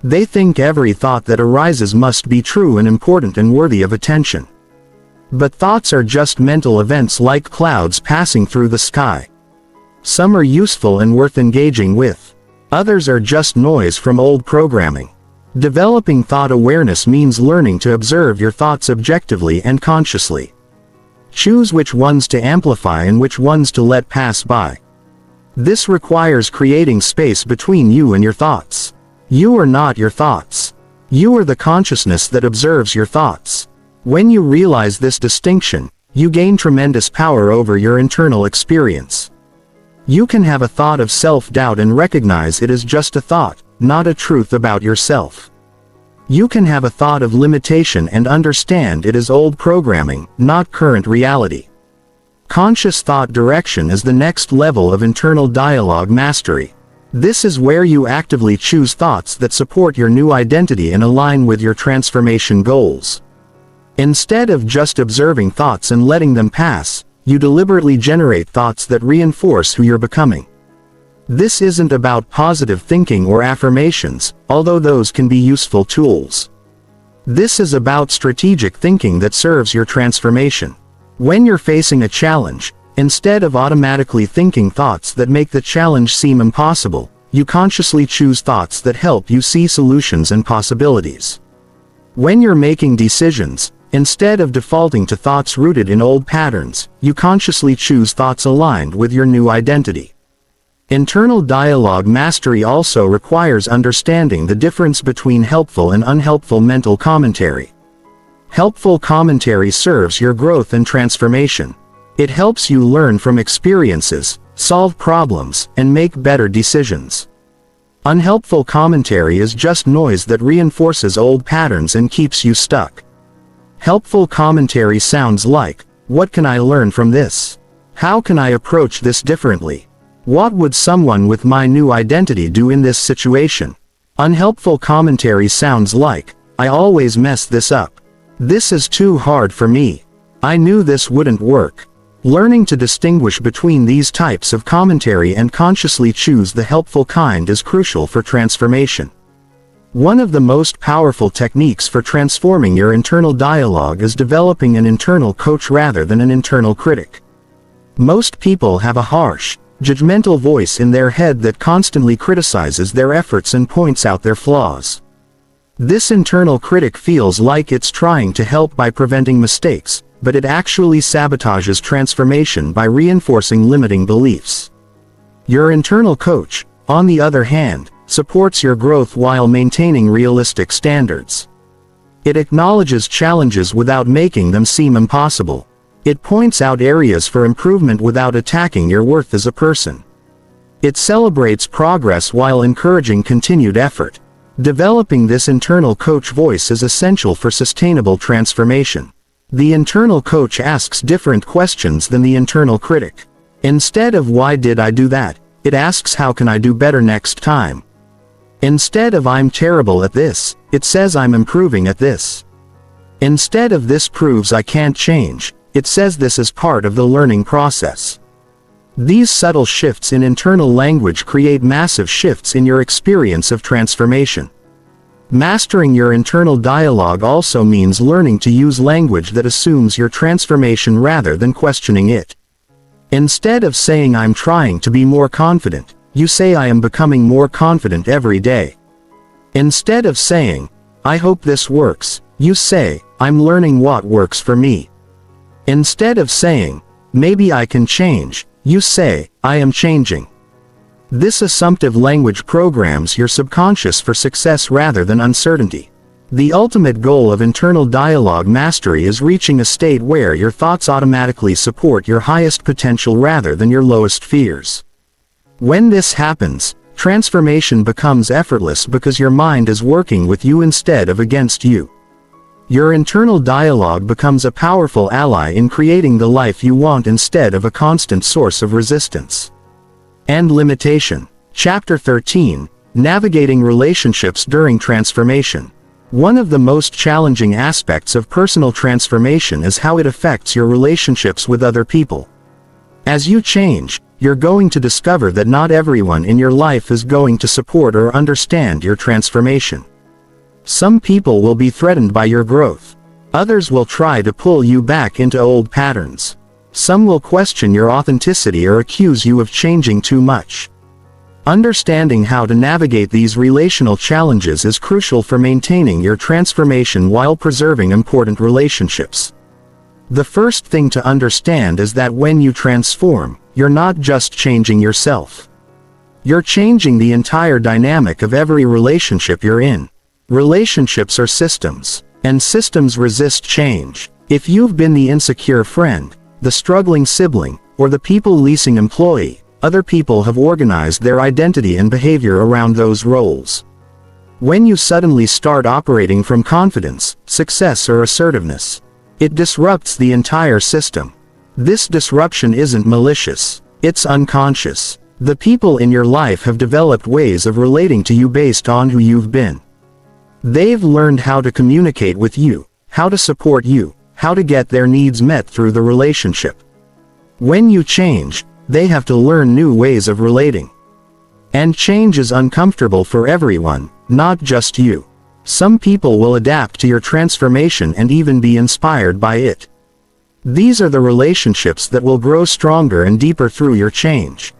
They think every thought that arises must be true and important and worthy of attention. But thoughts are just mental events like clouds passing through the sky. Some are useful and worth engaging with. Others are just noise from old programming. Developing thought awareness means learning to observe your thoughts objectively and consciously. Choose which ones to amplify and which ones to let pass by. This requires creating space between you and your thoughts. You are not your thoughts. You are the consciousness that observes your thoughts. When you realize this distinction, you gain tremendous power over your internal experience. You can have a thought of self-doubt and recognize it as just a thought, not a truth about yourself. You can have a thought of limitation and understand it as old programming, not current reality. Conscious thought direction is the next level of internal dialogue mastery. This is where you actively choose thoughts that support your new identity and align with your transformation goals. Instead of just observing thoughts and letting them pass, you deliberately generate thoughts that reinforce who you're becoming. This isn't about positive thinking or affirmations, although those can be useful tools. This is about strategic thinking that serves your transformation. When you're facing a challenge, instead of automatically thinking thoughts that make the challenge seem impossible, you consciously choose thoughts that help you see solutions and possibilities. When you're making decisions, instead of defaulting to thoughts rooted in old patterns, you consciously choose thoughts aligned with your new identity. Internal dialogue mastery also requires understanding the difference between helpful and unhelpful mental commentary. Helpful commentary serves your growth and transformation. It helps you learn from experiences, solve problems, and make better decisions. Unhelpful commentary is just noise that reinforces old patterns and keeps you stuck. Helpful commentary sounds like, "What can I learn from this? How can I approach this differently? What would someone with my new identity do in this situation?" Unhelpful commentary sounds like, "I always mess this up. This is too hard for me. I knew this wouldn't work." Learning to distinguish between these types of commentary and consciously choose the helpful kind is crucial for transformation. One of the most powerful techniques for transforming your internal dialogue is developing an internal coach rather than an internal critic. Most people have a harsh, judgmental voice in their head that constantly criticizes their efforts and points out their flaws. This internal critic feels like it's trying to help by preventing mistakes, but it actually sabotages transformation by reinforcing limiting beliefs. Your internal coach, on the other hand, supports your growth while maintaining realistic standards. It acknowledges challenges without making them seem impossible. It points out areas for improvement without attacking your worth as a person. It celebrates progress while encouraging continued effort. Developing this internal coach voice is essential for sustainable transformation. The internal coach asks different questions than the internal critic. Instead of "Why did I do that?" it asks "How can I do better next time?" Instead of "I'm terrible at this," it says "I'm improving at this." Instead of "This proves I can't change," it says "This is part of the learning process." These subtle shifts in internal language create massive shifts in your experience of transformation. Mastering your internal dialogue also means learning to use language that assumes your transformation rather than questioning it. Instead of saying "I'm trying to be more confident," you say "I am becoming more confident every day." Instead of saying "I hope this works," you say "I'm learning what works for me." Instead of saying "maybe I can change," you say "I am changing." This assumptive language programs your subconscious for success rather than uncertainty. The ultimate goal of internal dialogue mastery is reaching a state where your thoughts automatically support your highest potential rather than your lowest fears. When this happens, transformation becomes effortless because your mind is working with you instead of against you. Your internal dialogue becomes a powerful ally in creating the life you want instead of a constant source of resistance. And limitation. Chapter 13, Navigating Relationships During Transformation. One of the most challenging aspects of personal transformation is how it affects your relationships with other people. As you change, you're going to discover that not everyone in your life is going to support or understand your transformation. Some people will be threatened by your growth. Others will try to pull you back into old patterns. Some will question your authenticity or accuse you of changing too much. Understanding how to navigate these relational challenges is crucial for maintaining your transformation while preserving important relationships. The first thing to understand is that when you transform, you're not just changing yourself. You're changing the entire dynamic of every relationship you're in. Relationships are systems, and systems resist change. If you've been the insecure friend, the struggling sibling, or the people-pleasing employee, other people have organized their identity and behavior around those roles. When you suddenly start operating from confidence, success, or assertiveness, it disrupts the entire system. This disruption isn't malicious, it's unconscious. The people in your life have developed ways of relating to you based on who you've been. They've learned how to communicate with you, how to support you, how to get their needs met through the relationship. When you change, they have to learn new ways of relating. And change is uncomfortable for everyone, not just you. Some people will adapt to your transformation and even be inspired by it. These are the relationships that will grow stronger and deeper through your change.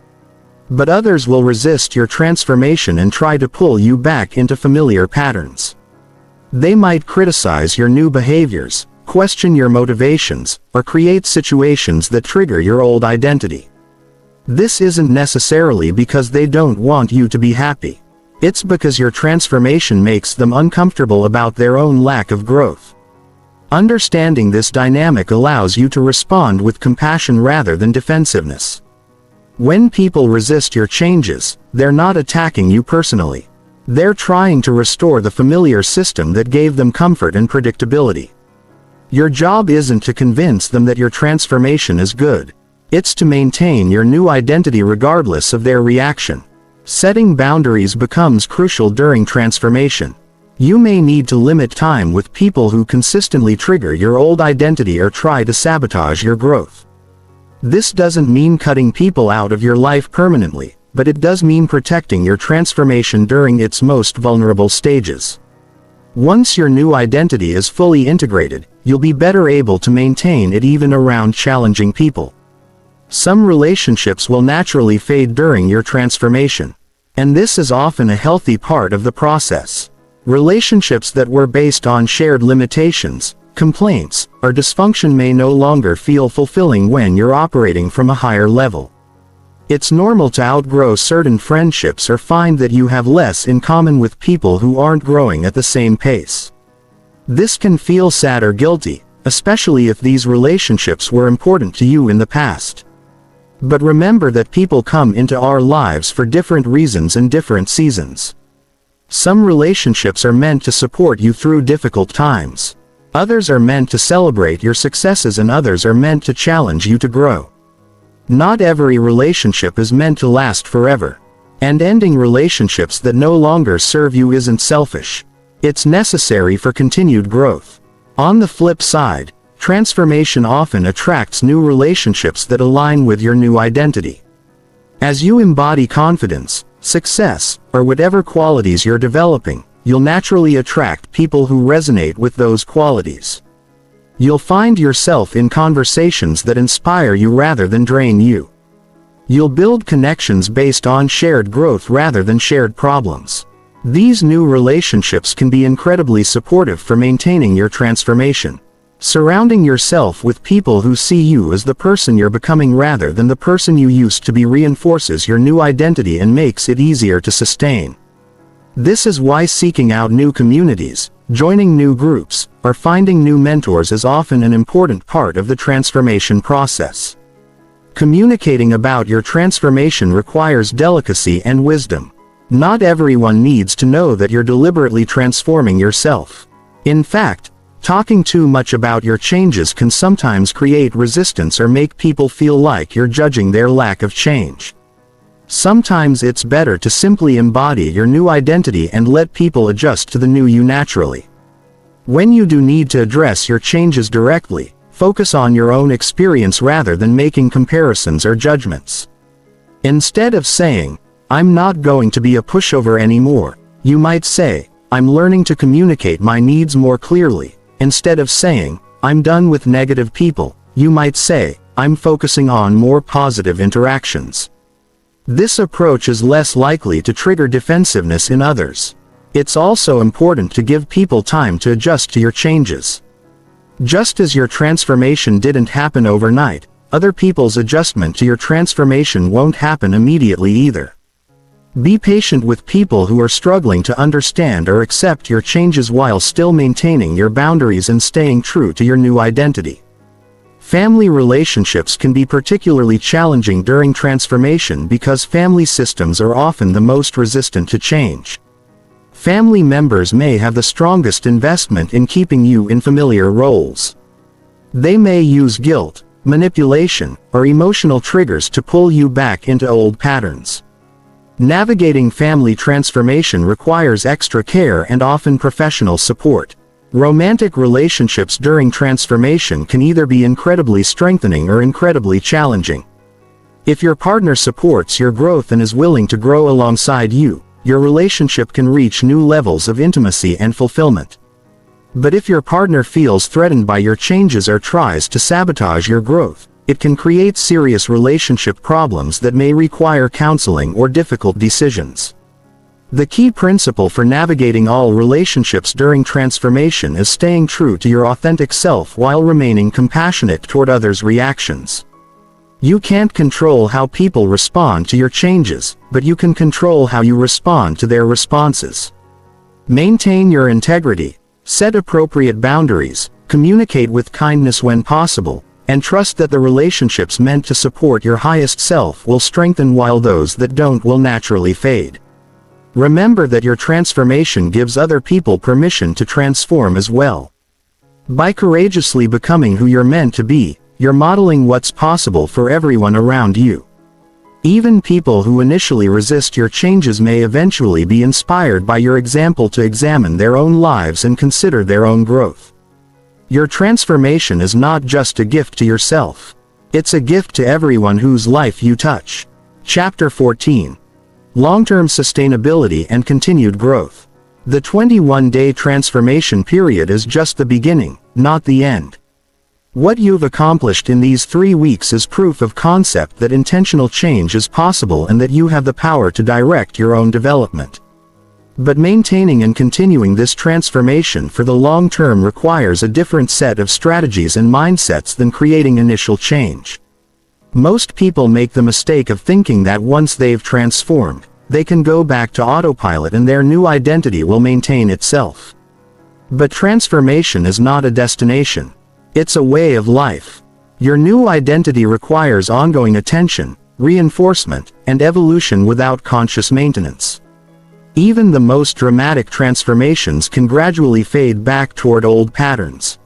But others will resist your transformation and try to pull you back into familiar patterns. They might criticize your new behaviors, question your motivations, or create situations that trigger your old identity. This isn't necessarily because they don't want you to be happy. It's because your transformation makes them uncomfortable about their own lack of growth. Understanding this dynamic allows you to respond with compassion rather than defensiveness. When people resist your changes, they're not attacking you personally. They're trying to restore the familiar system that gave them comfort and predictability. Your job isn't to convince them that your transformation is good. It's to maintain your new identity regardless of their reaction. Setting boundaries becomes crucial during transformation. You may need to limit time with people who consistently trigger your old identity or try to sabotage your growth. This doesn't mean cutting people out of your life permanently, but it does mean protecting your transformation during its most vulnerable stages. Once your new identity is fully integrated, you'll be better able to maintain it even around challenging people. Some relationships will naturally fade during your transformation. And this is often a healthy part of the process. Relationships that were based on shared limitations, complaints, or dysfunction may no longer feel fulfilling when you're operating from a higher level. It's normal to outgrow certain friendships or find that you have less in common with people who aren't growing at the same pace. This can feel sad or guilty, especially if these relationships were important to you in the past. But remember that people come into our lives for different reasons and different seasons. Some relationships are meant to support you through difficult times. Others are meant to celebrate your successes and others are meant to challenge you to grow. Not every relationship is meant to last forever. And ending relationships that no longer serve you isn't selfish. It's necessary for continued growth. On the flip side, transformation often attracts new relationships that align with your new identity. As you embody confidence, success, or whatever qualities you're developing, you'll naturally attract people who resonate with those qualities. You'll find yourself in conversations that inspire you rather than drain you. You'll build connections based on shared growth rather than shared problems. These new relationships can be incredibly supportive for maintaining your transformation. Surrounding yourself with people who see you as the person you're becoming rather than the person you used to be reinforces your new identity and makes it easier to sustain. This is why seeking out new communities, joining new groups, or finding new mentors is often an important part of the transformation process. Communicating about your transformation requires delicacy and wisdom. Not everyone needs to know that you're deliberately transforming yourself. In fact, talking too much about your changes can sometimes create resistance or make people feel like you're judging their lack of change. Sometimes it's better to simply embody your new identity and let people adjust to the new you naturally. When you do need to address your changes directly, focus on your own experience rather than making comparisons or judgments. Instead of saying, "I'm not going to be a pushover anymore," you might say, "I'm learning to communicate my needs more clearly." Instead of saying, "I'm done with negative people," you might say, "I'm focusing on more positive interactions." This approach is less likely to trigger defensiveness in others. It's also important to give people time to adjust to your changes. Just as your transformation didn't happen overnight, other people's adjustment to your transformation won't happen immediately either. Be patient with people who are struggling to understand or accept your changes while still maintaining your boundaries and staying true to your new identity. Family relationships can be particularly challenging during transformation because family systems are often the most resistant to change. Family members may have the strongest investment in keeping you in familiar roles. They may use guilt, manipulation, or emotional triggers to pull you back into old patterns. Navigating family transformation requires extra care and often professional support. Romantic relationships during transformation can either be incredibly strengthening or incredibly challenging. If your partner supports your growth and is willing to grow alongside you, your relationship can reach new levels of intimacy and fulfillment. But if your partner feels threatened by your changes or tries to sabotage your growth, it can create serious relationship problems that may require counseling or difficult decisions. The key principle for navigating all relationships during transformation is staying true to your authentic self while remaining compassionate toward others' reactions. You can't control how people respond to your changes, but you can control how you respond to their responses. Maintain your integrity, set appropriate boundaries, communicate with kindness when possible, and trust that the relationships meant to support your highest self will strengthen while those that don't will naturally fade. Remember that your transformation gives other people permission to transform as well. By courageously becoming who you're meant to be, you're modeling what's possible for everyone around you. Even people who initially resist your changes may eventually be inspired by your example to examine their own lives and consider their own growth. Your transformation is not just a gift to yourself. It's a gift to everyone whose life you touch. Chapter 14. Long-term sustainability and continued growth. The 21-day transformation period is just the beginning, not the end. What you've accomplished in these 3 weeks is proof of concept that intentional change is possible and that you have the power to direct your own development. But maintaining and continuing this transformation for the long term requires a different set of strategies and mindsets than creating initial change. Most people make the mistake of thinking that once they've transformed, they can go back to autopilot and their new identity will maintain itself. But transformation is not a destination. It's a way of life. Your new identity requires ongoing attention, reinforcement, and evolution without conscious maintenance. Even the most dramatic transformations can gradually fade back toward old patterns.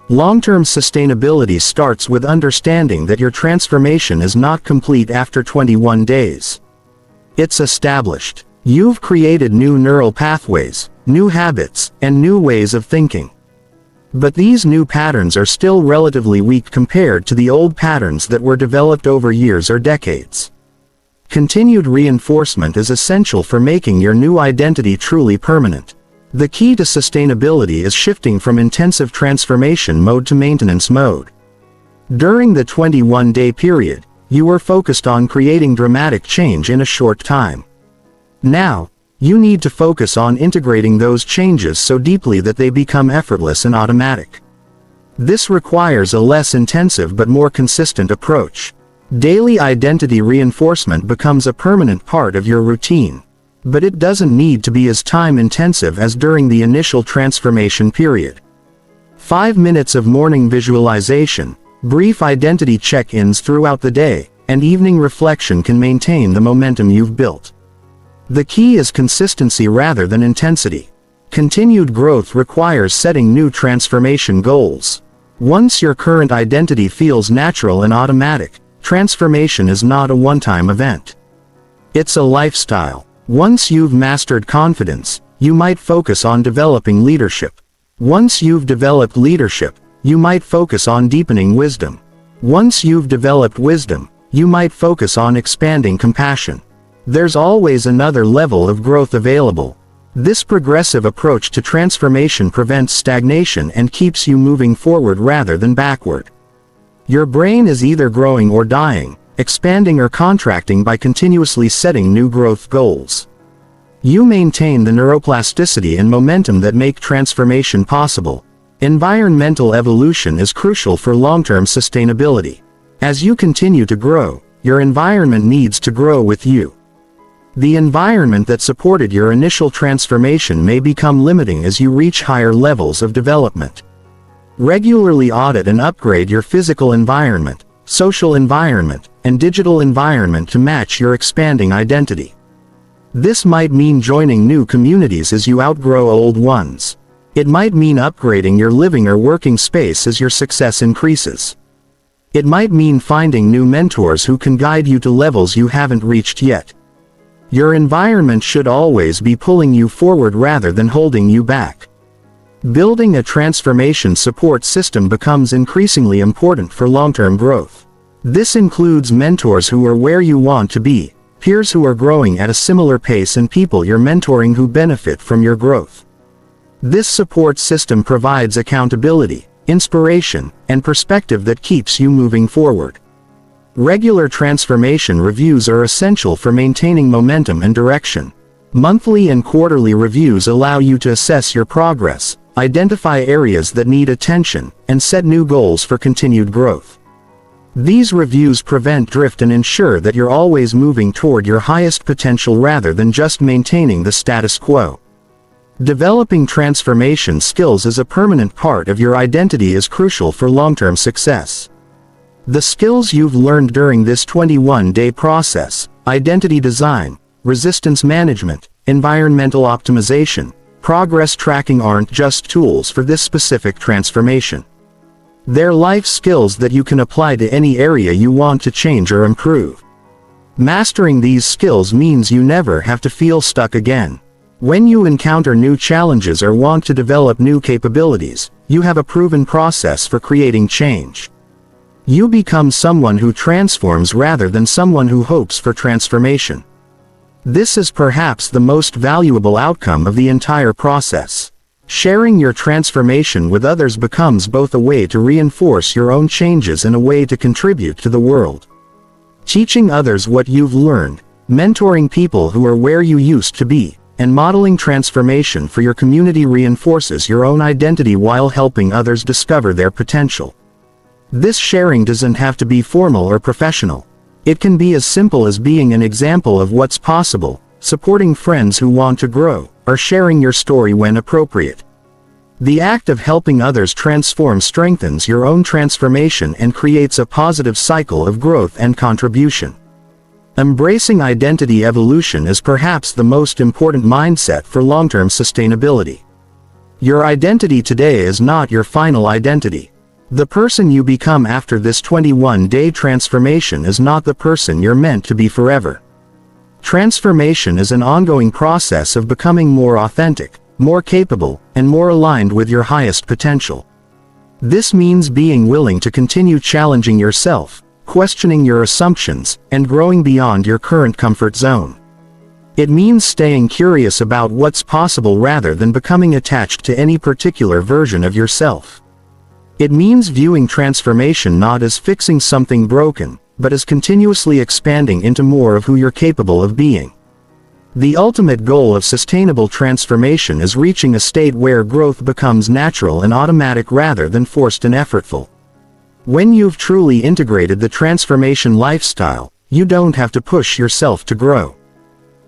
Long-term sustainability starts with understanding that your transformation is not complete after 21 days. It's established. You've created new neural pathways, new habits, and new ways of thinking. But these new patterns are still relatively weak compared to the old patterns that were developed over years or decades. Continued reinforcement is essential for making your new identity truly permanent. The key to sustainability is shifting from intensive transformation mode to maintenance mode. During the 21-day period, you were focused on creating dramatic change in a short time. Now, you need to focus on integrating those changes so deeply that they become effortless and automatic. This requires a less intensive but more consistent approach. Daily identity reinforcement becomes a permanent part of your routine. But it doesn't need to be as time-intensive as during the initial transformation period. 5 minutes of morning visualization, brief identity check-ins throughout the day, and evening reflection can maintain the momentum you've built. The key is consistency rather than intensity. Continued growth requires setting new transformation goals. Once your current identity feels natural and automatic, transformation is not a one-time event. It's a lifestyle. Once you've mastered confidence, you might focus on developing leadership. Once you've developed leadership, you might focus on deepening wisdom. Once you've developed wisdom, you might focus on expanding compassion. There's always another level of growth available. This progressive approach to transformation prevents stagnation and keeps you moving forward rather than backward. Your brain is either growing or dying, expanding or contracting by continuously setting new growth goals. You maintain the neuroplasticity and momentum that make transformation possible. Environmental evolution is crucial for long-term sustainability. As you continue to grow, your environment needs to grow with you. The environment that supported your initial transformation may become limiting as you reach higher levels of development. Regularly audit and upgrade your physical environment, social environment, and digital environment to match your expanding identity. This might mean joining new communities as you outgrow old ones. It might mean upgrading your living or working space as your success increases. It might mean finding new mentors who can guide you to levels you haven't reached yet. Your environment should always be pulling you forward rather than holding you back. Building a transformation support system becomes increasingly important for long-term growth. This includes mentors who are where you want to be, peers who are growing at a similar pace, and people you're mentoring who benefit from your growth. This support system provides accountability, inspiration, and perspective that keeps you moving forward. Regular transformation reviews are essential for maintaining momentum and direction. Monthly and quarterly reviews allow you to assess your progress, identify areas that need attention, and set new goals for continued growth. These reviews prevent drift and ensure that you're always moving toward your highest potential rather than just maintaining the status quo. Developing transformation skills as a permanent part of your identity is crucial for long-term success. The skills you've learned during this 21-day process, identity design, resistance management, environmental optimization, progress tracking, aren't just tools for this specific transformation. They're life skills that you can apply to any area you want to change or improve. Mastering these skills means you never have to feel stuck again. When you encounter new challenges or want to develop new capabilities, you have a proven process for creating change. You become someone who transforms rather than someone who hopes for transformation. This is perhaps the most valuable outcome of the entire process. Sharing your transformation with others becomes both a way to reinforce your own changes and a way to contribute to the world. Teaching others what you've learned, mentoring people who are where you used to be, and modeling transformation for your community reinforces your own identity while helping others discover their potential. This sharing doesn't have to be formal or professional. It can be as simple as being an example of what's possible, supporting friends who want to grow, or sharing your story when appropriate. The act of helping others transform strengthens your own transformation and creates a positive cycle of growth and contribution. Embracing identity evolution is perhaps the most important mindset for long-term sustainability. Your identity today is not your final identity. The person you become after this 21-day transformation is not the person you're meant to be forever. Transformation is an ongoing process of becoming more authentic, more capable, and more aligned with your highest potential. This means being willing to continue challenging yourself, questioning your assumptions, and growing beyond your current comfort zone. It means staying curious about what's possible rather than becoming attached to any particular version of yourself. It means viewing transformation not as fixing something broken, but as continuously expanding into more of who you're capable of being. The ultimate goal of sustainable transformation is reaching a state where growth becomes natural and automatic rather than forced and effortful. When you've truly integrated the transformation lifestyle, you don't have to push yourself to grow.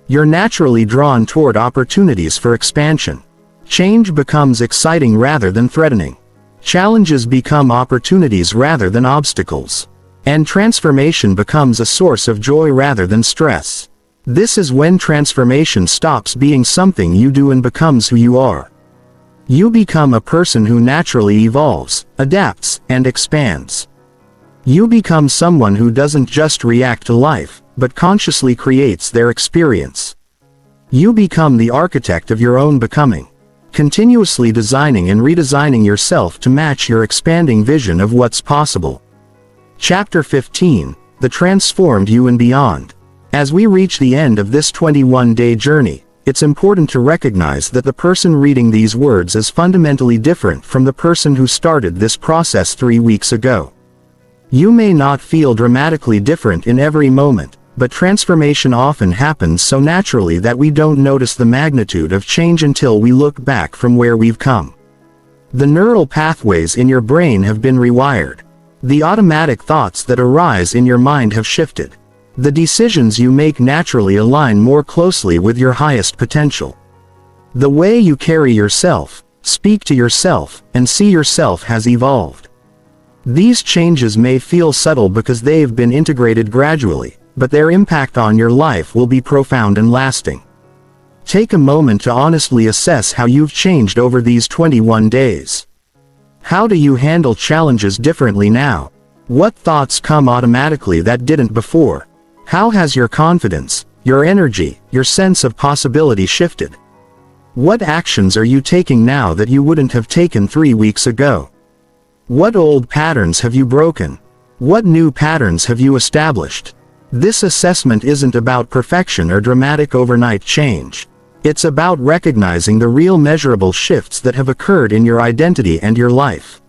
You're naturally drawn toward opportunities for expansion. Change becomes exciting rather than threatening. Challenges become opportunities rather than obstacles. And transformation becomes a source of joy rather than stress. This is when transformation stops being something you do and becomes who you are. You become a person who naturally evolves, adapts, and expands. You become someone who doesn't just react to life, but consciously creates their experience. You become the architect of your own becoming, continuously designing and redesigning yourself to match your expanding vision of what's possible. Chapter 15, The Transformed You and Beyond. As we reach the end of this 21-day journey, it's important to recognize that the person reading these words is fundamentally different from the person who started this process 3 weeks ago. You may not feel dramatically different in every moment, but transformation often happens so naturally that we don't notice the magnitude of change until we look back from where we've come. The neural pathways in your brain have been rewired. The automatic thoughts that arise in your mind have shifted. The decisions you make naturally align more closely with your highest potential. The way you carry yourself, speak to yourself, and see yourself has evolved. These changes may feel subtle because they've been integrated gradually, but their impact on your life will be profound and lasting. Take a moment to honestly assess how you've changed over these 21 days. How do you handle challenges differently now? What thoughts come automatically that didn't before? How has your confidence, your energy, your sense of possibility shifted? What actions are you taking now that you wouldn't have taken 3 weeks ago? What old patterns have you broken? What new patterns have you established? This assessment isn't about perfection or dramatic overnight change. It's about recognizing the real measurable shifts that have occurred in your identity and your life.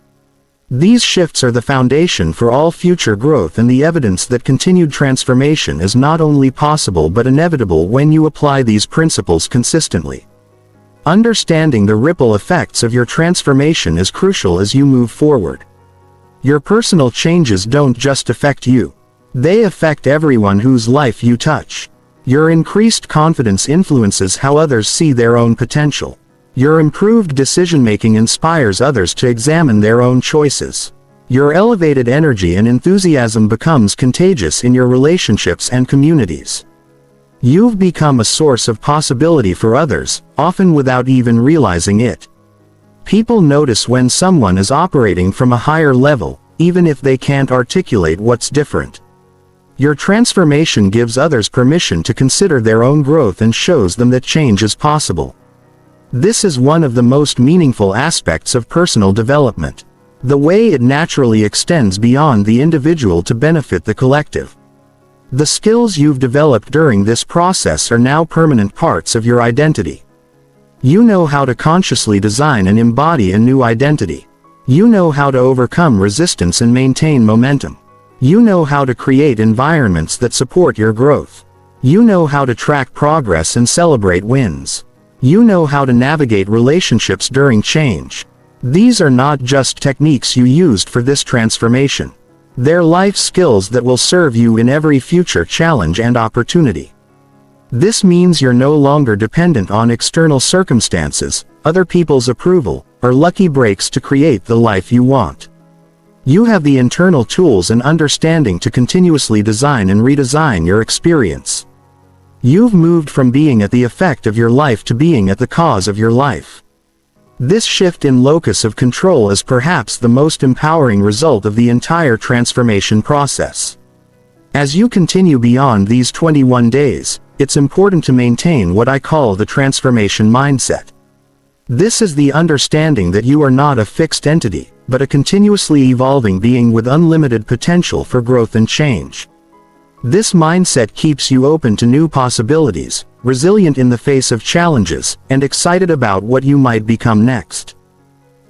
These shifts are the foundation for all future growth and the evidence that continued transformation is not only possible but inevitable when you apply these principles consistently. Understanding the ripple effects of your transformation is crucial as you move forward. Your personal changes don't just affect you. They affect everyone whose life you touch. Your increased confidence influences how others see their own potential. Your improved decision-making inspires others to examine their own choices. Your elevated energy and enthusiasm becomes contagious in your relationships and communities. You've become a source of possibility for others, often without even realizing it. People notice when someone is operating from a higher level, even if they can't articulate what's different. Your transformation gives others permission to consider their own growth and shows them that change is possible. This is one of the most meaningful aspects of personal development. The way it naturally extends beyond the individual to benefit the collective. The skills you've developed during this process are now permanent parts of your identity. You know how to consciously design and embody a new identity. You know how to overcome resistance and maintain momentum. You know how to create environments that support your growth. You know how to track progress and celebrate wins. You know how to navigate relationships during change. These are not just techniques you used for this transformation. They're life skills that will serve you in every future challenge and opportunity. This means you're no longer dependent on external circumstances, other people's approval, or lucky breaks to create the life you want. You have the internal tools and understanding to continuously design and redesign your experience. You've moved from being at the effect of your life to being at the cause of your life. This shift in locus of control is perhaps the most empowering result of the entire transformation process. As you continue beyond these 21 days, it's important to maintain what I call the transformation mindset. This is the understanding that you are not a fixed entity, but a continuously evolving being with unlimited potential for growth and change. This mindset keeps you open to new possibilities, resilient in the face of challenges, and excited about what you might become next.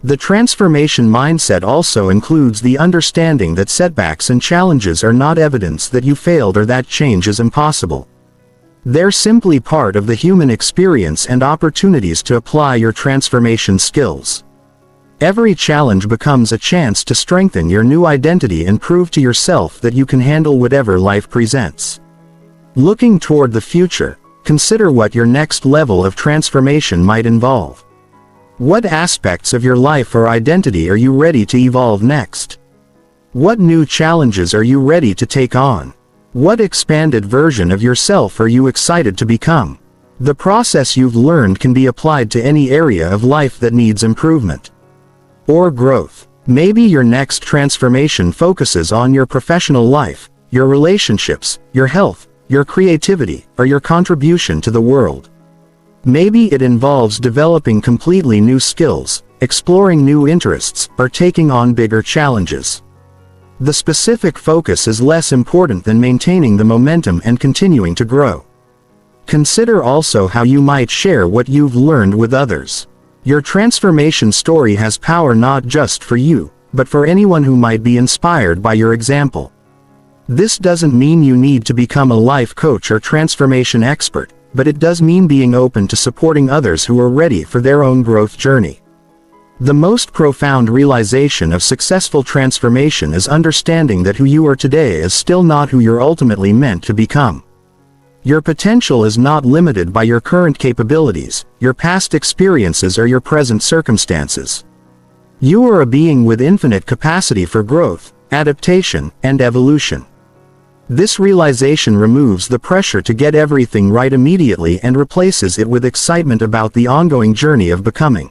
The transformation mindset also includes the understanding that setbacks and challenges are not evidence that you failed or that change is impossible. They're simply part of the human experience and opportunities to apply your transformation skills. Every challenge becomes a chance to strengthen your new identity and prove to yourself that you can handle whatever life presents. Looking toward the future, consider what your next level of transformation might involve. What aspects of your life or identity are you ready to evolve next? What new challenges are you ready to take on? What expanded version of yourself are you excited to become? The process you've learned can be applied to any area of life that needs improvement or growth. Maybe your next transformation focuses on your professional life, your relationships, your health, your creativity, or your contribution to the world. Maybe it involves developing completely new skills, exploring new interests, or taking on bigger challenges. The specific focus is less important than maintaining the momentum and continuing to grow. Consider also how you might share what you've learned with others. Your transformation story has power not just for you, but for anyone who might be inspired by your example. This doesn't mean you need to become a life coach or transformation expert, but it does mean being open to supporting others who are ready for their own growth journey. The most profound realization of successful transformation is understanding that who you are today is still not who you're ultimately meant to become. Your potential is not limited by your current capabilities, your past experiences, or your present circumstances. You are a being with infinite capacity for growth, adaptation, and evolution. This realization removes the pressure to get everything right immediately and replaces it with excitement about the ongoing journey of becoming.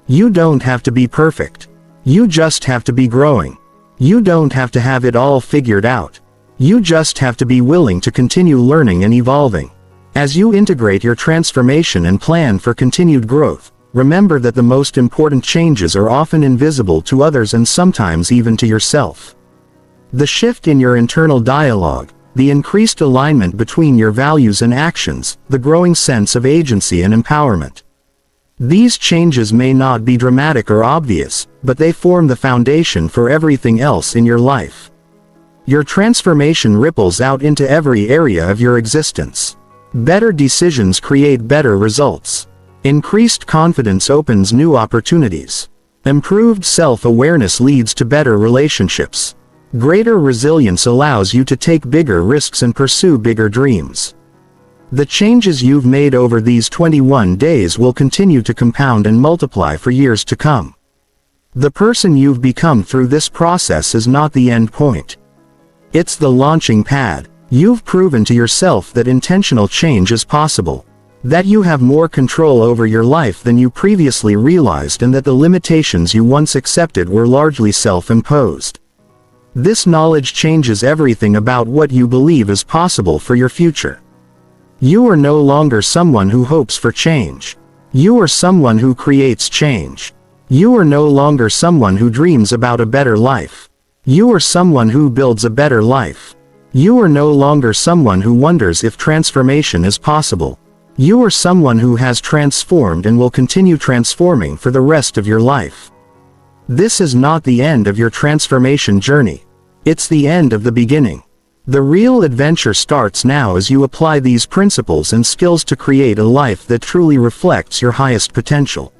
You don't have to be perfect. You just have to be growing. You don't have to have it all figured out. You just have to be willing to continue learning and evolving. As you integrate your transformation and plan for continued growth, remember that the most important changes are often invisible to others and sometimes even to yourself. The shift in your internal dialogue, the increased alignment between your values and actions, the growing sense of agency and empowerment. These changes may not be dramatic or obvious, but they form the foundation for everything else in your life. Your transformation ripples out into every area of your existence. Better decisions create better results. Increased confidence opens new opportunities. Improved self-awareness leads to better relationships. Greater resilience allows you to take bigger risks and pursue bigger dreams. The changes you've made over these 21 days will continue to compound and multiply for years to come. The person you've become through this process is not the end point. It's the launching pad. You've proven to yourself that intentional change is possible, that you have more control over your life than you previously realized, and that the limitations you once accepted were largely self-imposed. This knowledge changes everything about what you believe is possible for your future. You are no longer someone who hopes for change. You are someone who creates change. You are no longer someone who dreams about a better life. You are someone who builds a better life. You are no longer someone who wonders if transformation is possible. You are someone who has transformed and will continue transforming for the rest of your life. This is not the end of your transformation journey. It's the end of the beginning. The real adventure starts now as you apply these principles and skills to create a life that truly reflects your highest potential.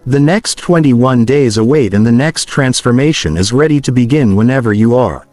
The next 21 days await, and the next transformation is ready to begin whenever you are.